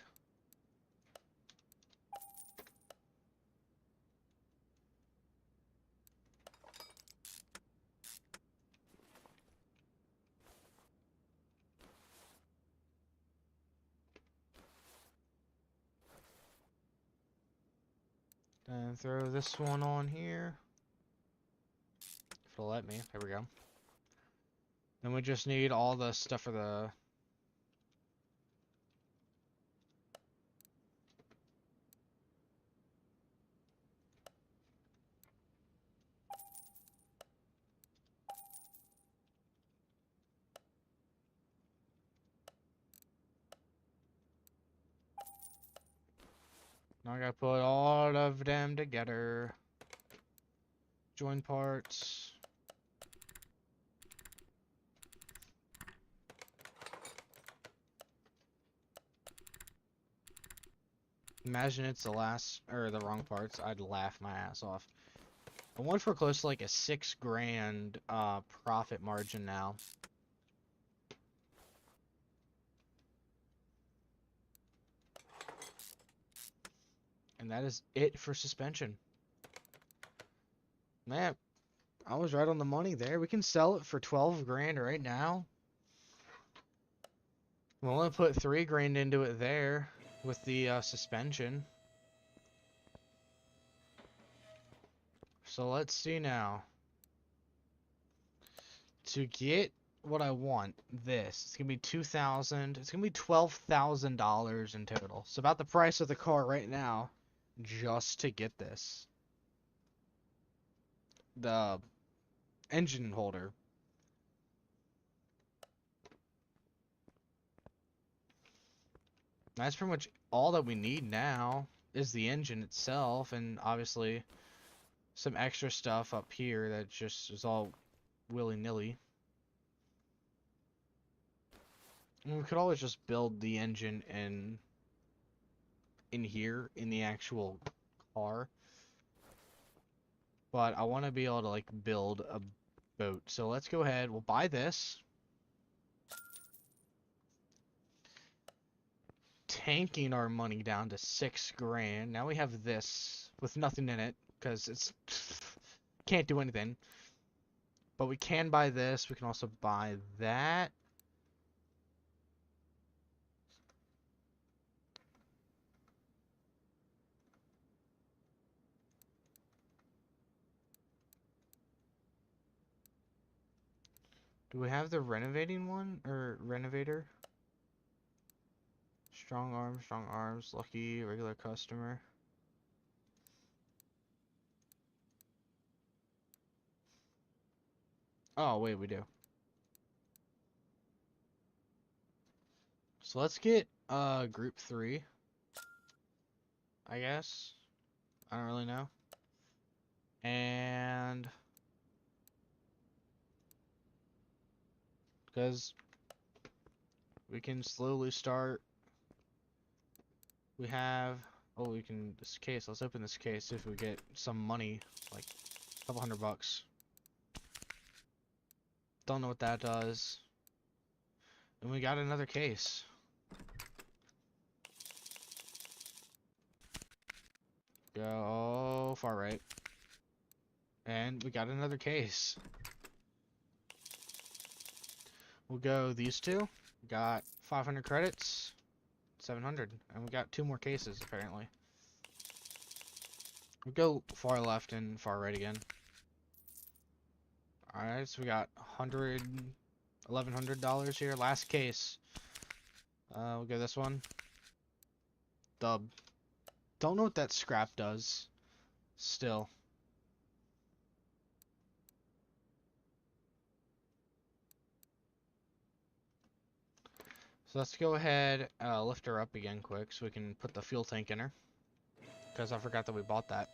Then throw this one on here. If it'll let me. There we go. Then we just need all the stuff for the... Now I gotta put all of them together. Join parts. Imagine it's the last, or the wrong parts. I'd laugh my ass off. I wonder if we're close to like a $6,000 profit margin now. And that is it for suspension. Man, I was right on the money there. We can sell it for 12 grand right now. We'll only put 3 grand into it there with the suspension. So let's see now. To get what I want, it's gonna be $2,000. It's gonna be $12,000 in total. So about the price of the car right now, just to get this. The engine holder. That's pretty much all that we need now is the engine itself, and obviously some extra stuff up here that just is all willy-nilly. We could always just build the engine in here in the actual car. But I want to be able to like build a boat. So let's go ahead. We'll buy this. Tanking our money down to 6 grand. Now we have this. with nothing in it because it's can't do anything. But we can buy this. We can also buy that. Do we have the renovating one or renovator? Strong arms, lucky, regular customer. Oh, wait, we do. So let's get group 3, I guess. I don't really know. And because we can slowly start. We have, oh, we can, this case, let's open this case, see if we get some money, like a couple $100. Don't know what that does. And we got another case. Go far right. And we got another case. We'll go these two. Got 500 credits. 700. And we got 2 more cases, apparently. We'll go far left and far right again. Alright, so we got $1,100 here. Last case. We'll go this one. Dub. Don't know what that scrap does. Still. So let's go ahead, lift her up again quick so we can put the fuel tank in her. Because I forgot that we bought that.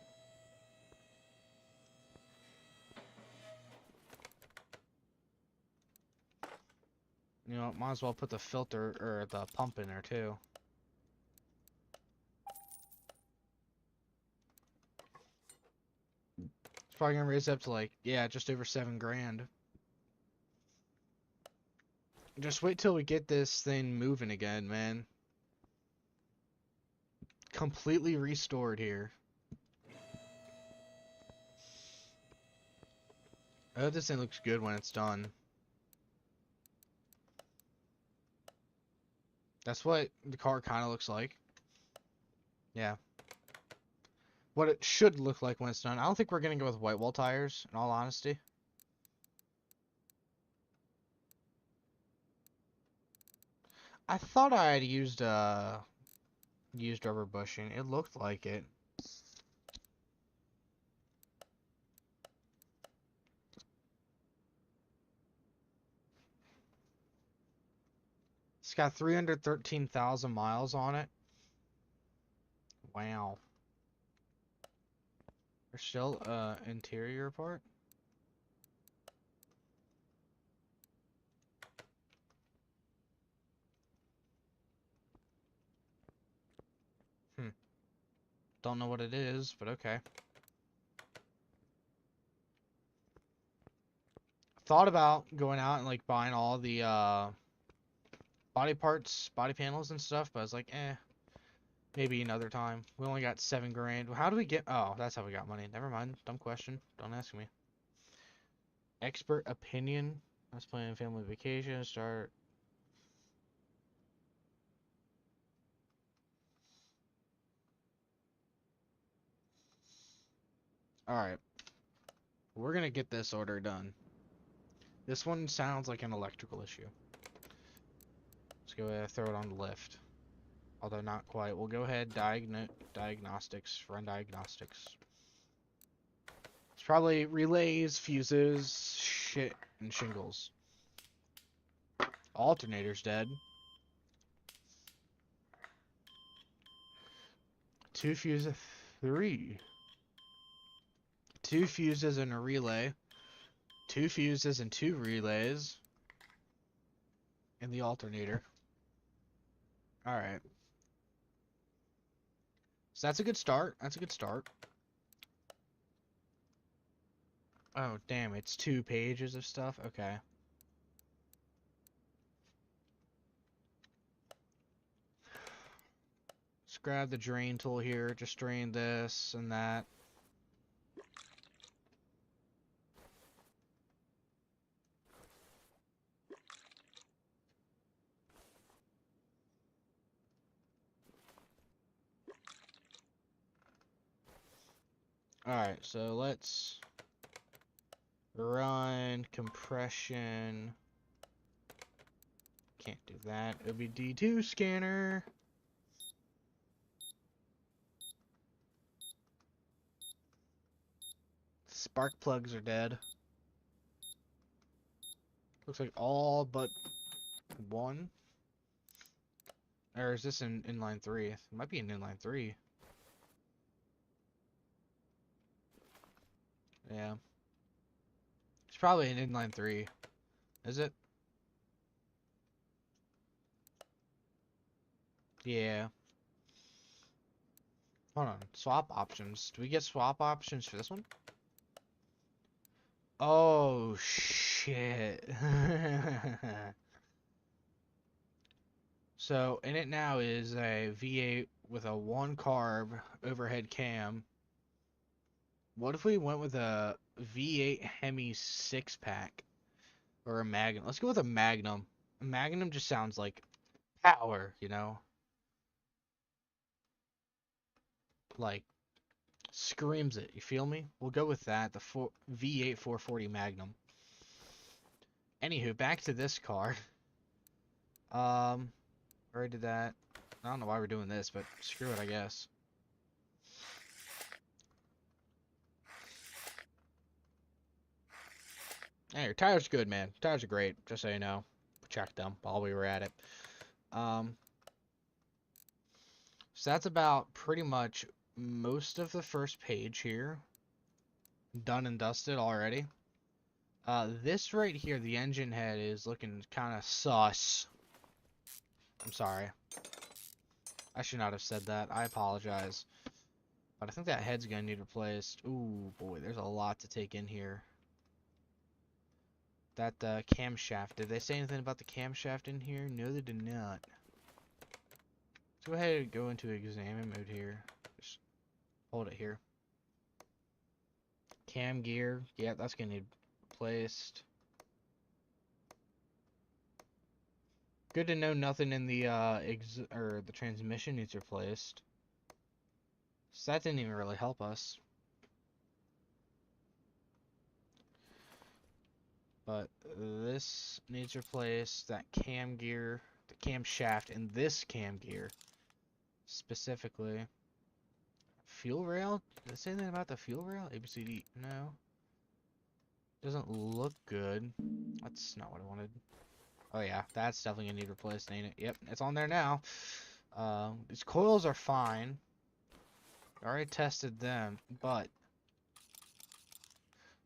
You know, might as well put the filter, or the pump in there too. It's probably gonna raise up to like, yeah, just over 7 grand. Just wait till we get this thing moving again, man. Completely restored here. I hope this thing looks good when it's done. That's what the car kind of looks like. Yeah. What it should look like when it's done. I don't think we're gonna go with white wall tires, in all honesty. I thought I had used rubber bushing. It looked like it. It's got 313,000 miles on it. Wow. There's still interior part. Don't know what it is, but okay. Thought about going out and like buying all the body parts, body panels and stuff, but I was like, maybe another time. We only got 7 grand. How do we get? Oh, that's how we got money. Never mind. Dumb question. Don't ask me. Expert opinion. I was planning family vacation. Start. All right. We're gonna get this order done. This one sounds like an electrical issue. Let's go ahead and throw it on the lift. Although not quite. We'll go ahead, diagnostics, run diagnostics. It's probably relays, fuses, shit, and shingles. Alternator's dead. 2 fuses, 3. 2 fuses and a relay. 2 fuses and 2 relays. And the alternator. Alright. So that's a good start. That's a good start. Oh, damn. It's 2 pages of stuff? Okay. grab the drain tool here. Just drain this and that. Alright, so let's run compression. Can't do that. It'll be D2 scanner. Spark plugs are dead. Looks like all but one. Or is this in inline 3? It might be in inline 3. Yeah. It's probably in inline 3. Is it? Yeah. Hold on. Swap options. Do we get swap options for this one? Oh, shit. So, in it now is a V8 with a 1 carb overhead cam. What if we went with a V8 Hemi 6-pack? Or a Magnum? Let's go with a Magnum. A Magnum just sounds like power, you know? Like, screams it. You feel me? We'll go with that. The V8 440 Magnum. Anywho, back to this car. Already did that. I don't know why we're doing this, but screw it, I guess. Hey, your tires are good, man. Tires are great, just so you know. We checked them while we were at it. So that's about pretty much most of the first page here. Done and dusted already. This right here, the engine head, is looking kind of sus. I'm sorry. I should not have said that. I apologize. But I think that head's gonna need replaced. Ooh, boy, there's a lot to take in here. That camshaft. Did they say anything about the camshaft in here? No, they did not. Let's go ahead and go into examine mode here. Just hold it here. Cam gear. Yeah, that's gonna need replaced. Good to know nothing in the the transmission needs replaced. So that didn't even really help us. But this needs replaced. That cam gear, the camshaft, and this cam gear specifically. Fuel rail? Did it say anything about the fuel rail? ABCD? No. Doesn't look good. That's not what I wanted. Oh yeah, that's definitely gonna need replaced, ain't it? Yep, it's on there now. These coils are fine. I already tested them, but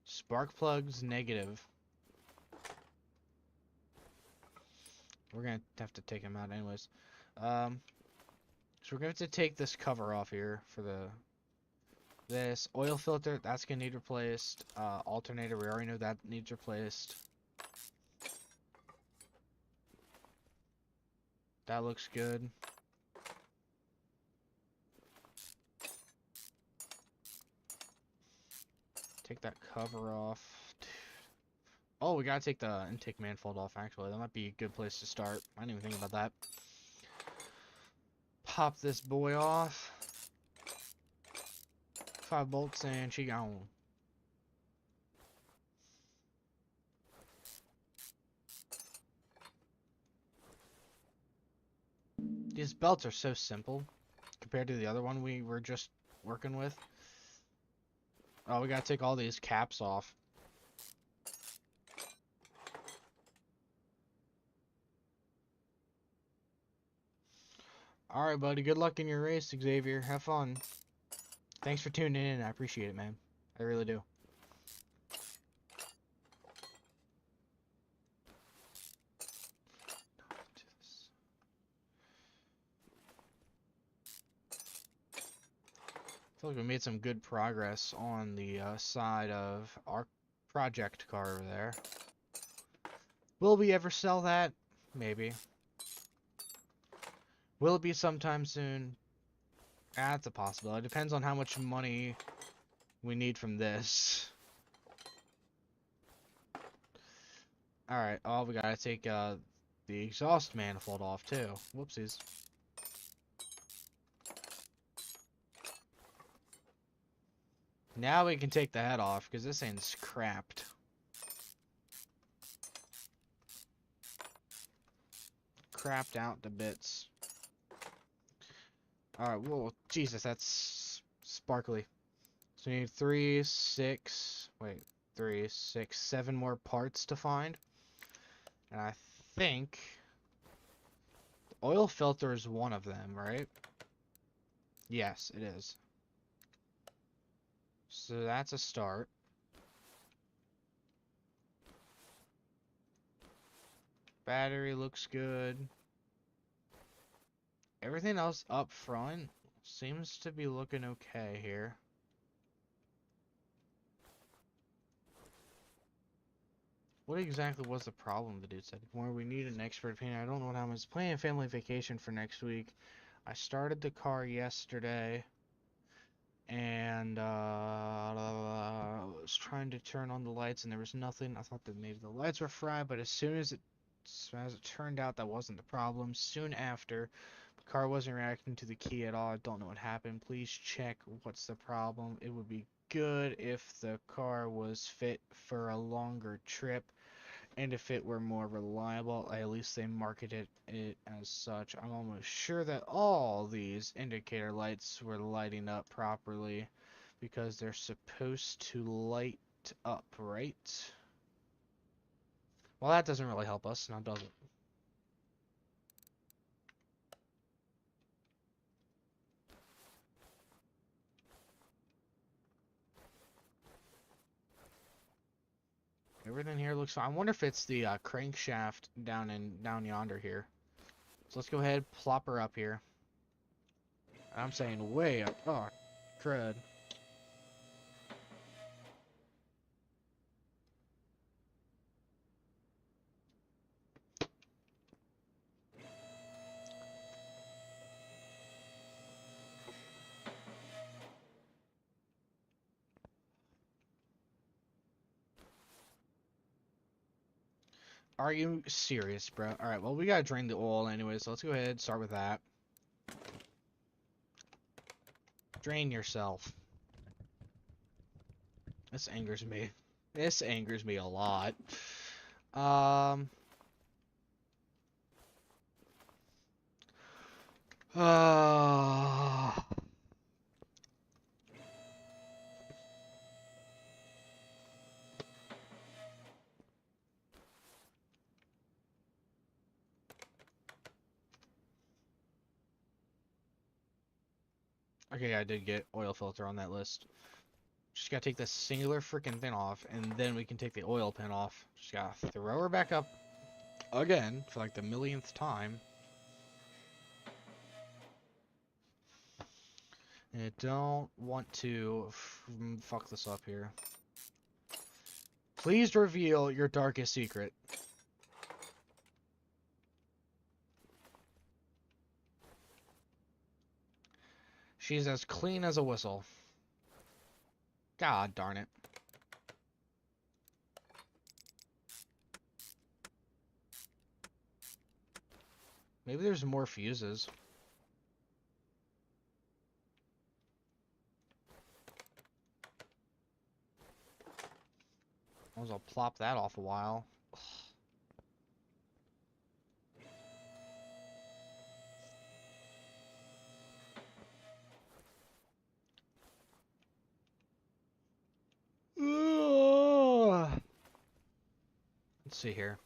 spark plugs negative. We're gonna have to take them out anyways. So we're gonna have to take this cover off here for this oil filter. That's gonna need replaced. Alternator, we already know that needs replaced. That looks good. Take that cover off. Oh, we gotta take the intake manifold off, actually. That might be a good place to start. I didn't even think about that. Pop this boy off. 5 bolts and she gone. These belts are so simple compared to the other one we were just working with. Oh, we gotta take all these caps off. Alright, buddy. Good luck in your race, Xavier. Have fun. Thanks for tuning in. I appreciate it, man. I really do. I feel like we made some good progress on the side of our project car over there. Will we ever sell that? Maybe. Will it be sometime soon? That's a possibility. It depends on how much money we need from this. Alright, oh, we gotta take the exhaust manifold off too. Whoopsies. Now we can take the head off, because this thing's crapped. Crapped out to bits. Alright, whoa, Jesus, that's sparkly. So we need 3, 6, wait, 3, 6, 7 more parts to find. And I think the oil filter is one of them, right? Yes, it is. So that's a start. Battery looks good. Everything else up front seems to be looking okay here. What exactly was the problem, the dude said? Where we need an expert opinion. I don't know what happens. Planning a family vacation for next week. I started the car yesterday. And was trying to turn on the lights and there was nothing. I thought that maybe the lights were fried, but as it turned out, that wasn't the problem. Soon after, the car wasn't reacting to the key at all. I don't know what happened. Please check what's the problem. It would be good if the car was fit for a longer trip and if it were more reliable. At least they marketed it as such. I'm almost sure that all these indicator lights were lighting up properly because they're supposed to light up, right? Well, that doesn't really help us, now does it? Everything here looks fine. I wonder if it's the crankshaft down yonder here. So let's go ahead, plop her up here. I'm saying way up. Oh, crud. Are you serious, bro? Alright, well, we gotta drain the oil anyway, so let's go ahead and start with that. Drain yourself. This angers me. This angers me a lot. Um... Uh... Okay, I did get oil filter on that list. Just gotta take this singular freaking thing off, and then we can take the oil pan off. Just gotta throw her back up again for like the millionth time. And I don't want to fuck this up here. Please reveal your darkest secret. She's as clean as a whistle. God darn it. Maybe there's more fuses. I'll plop that off a while. Let's see here.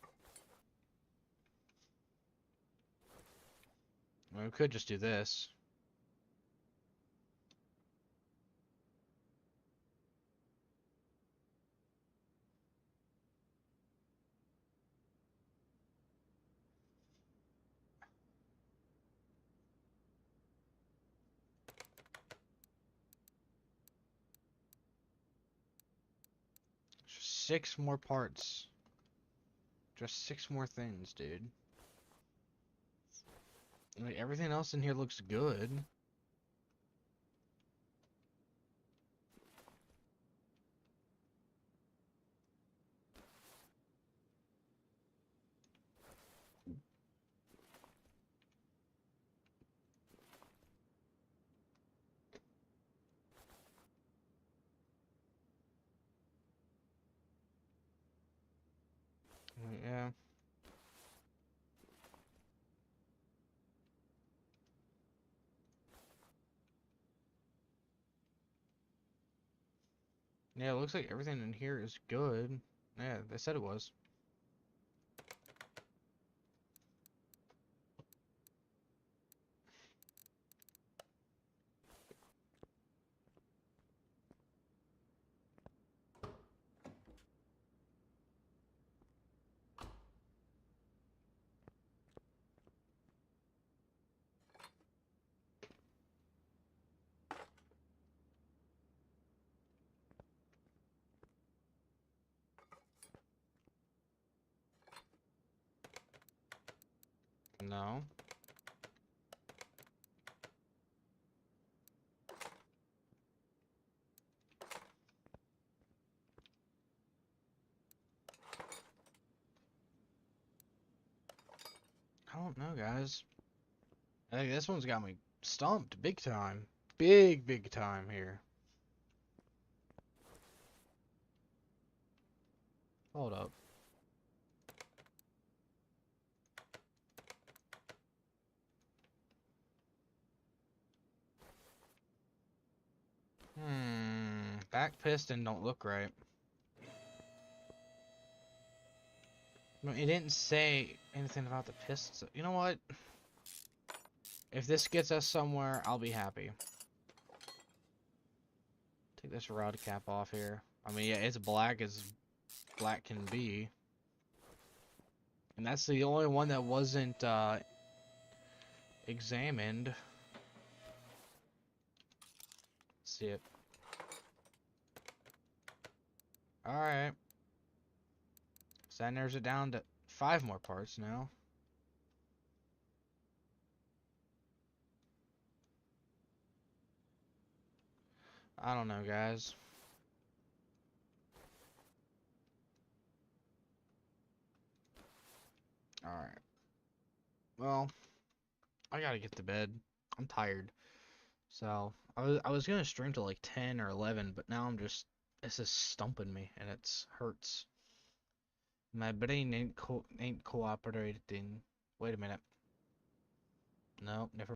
Well, we could just do this. Just 6 more parts. Just 6 more things, dude. Like, everything else in here looks good. Yeah. Yeah, it looks like everything in here is good. Yeah, they said it was. No. I don't know, guys. I think this one's got me stumped big time. Big time here. Hold up. Back piston don't look right. No, it didn't say anything about the pistons. You know what? If this gets us somewhere, I'll be happy. Take this rod cap off here. I mean, yeah, it's black as black can be. And that's the only one that wasn't examined. Let's see it. Alright. So that narrows it down to 5 more parts now. I don't know, guys. Alright. Well, I gotta get to bed. I'm tired. So, I was gonna stream to like 10 or 11, but now it's just stumping me, and it's hurts. My brain ain't cooperating. Wait a minute. No, never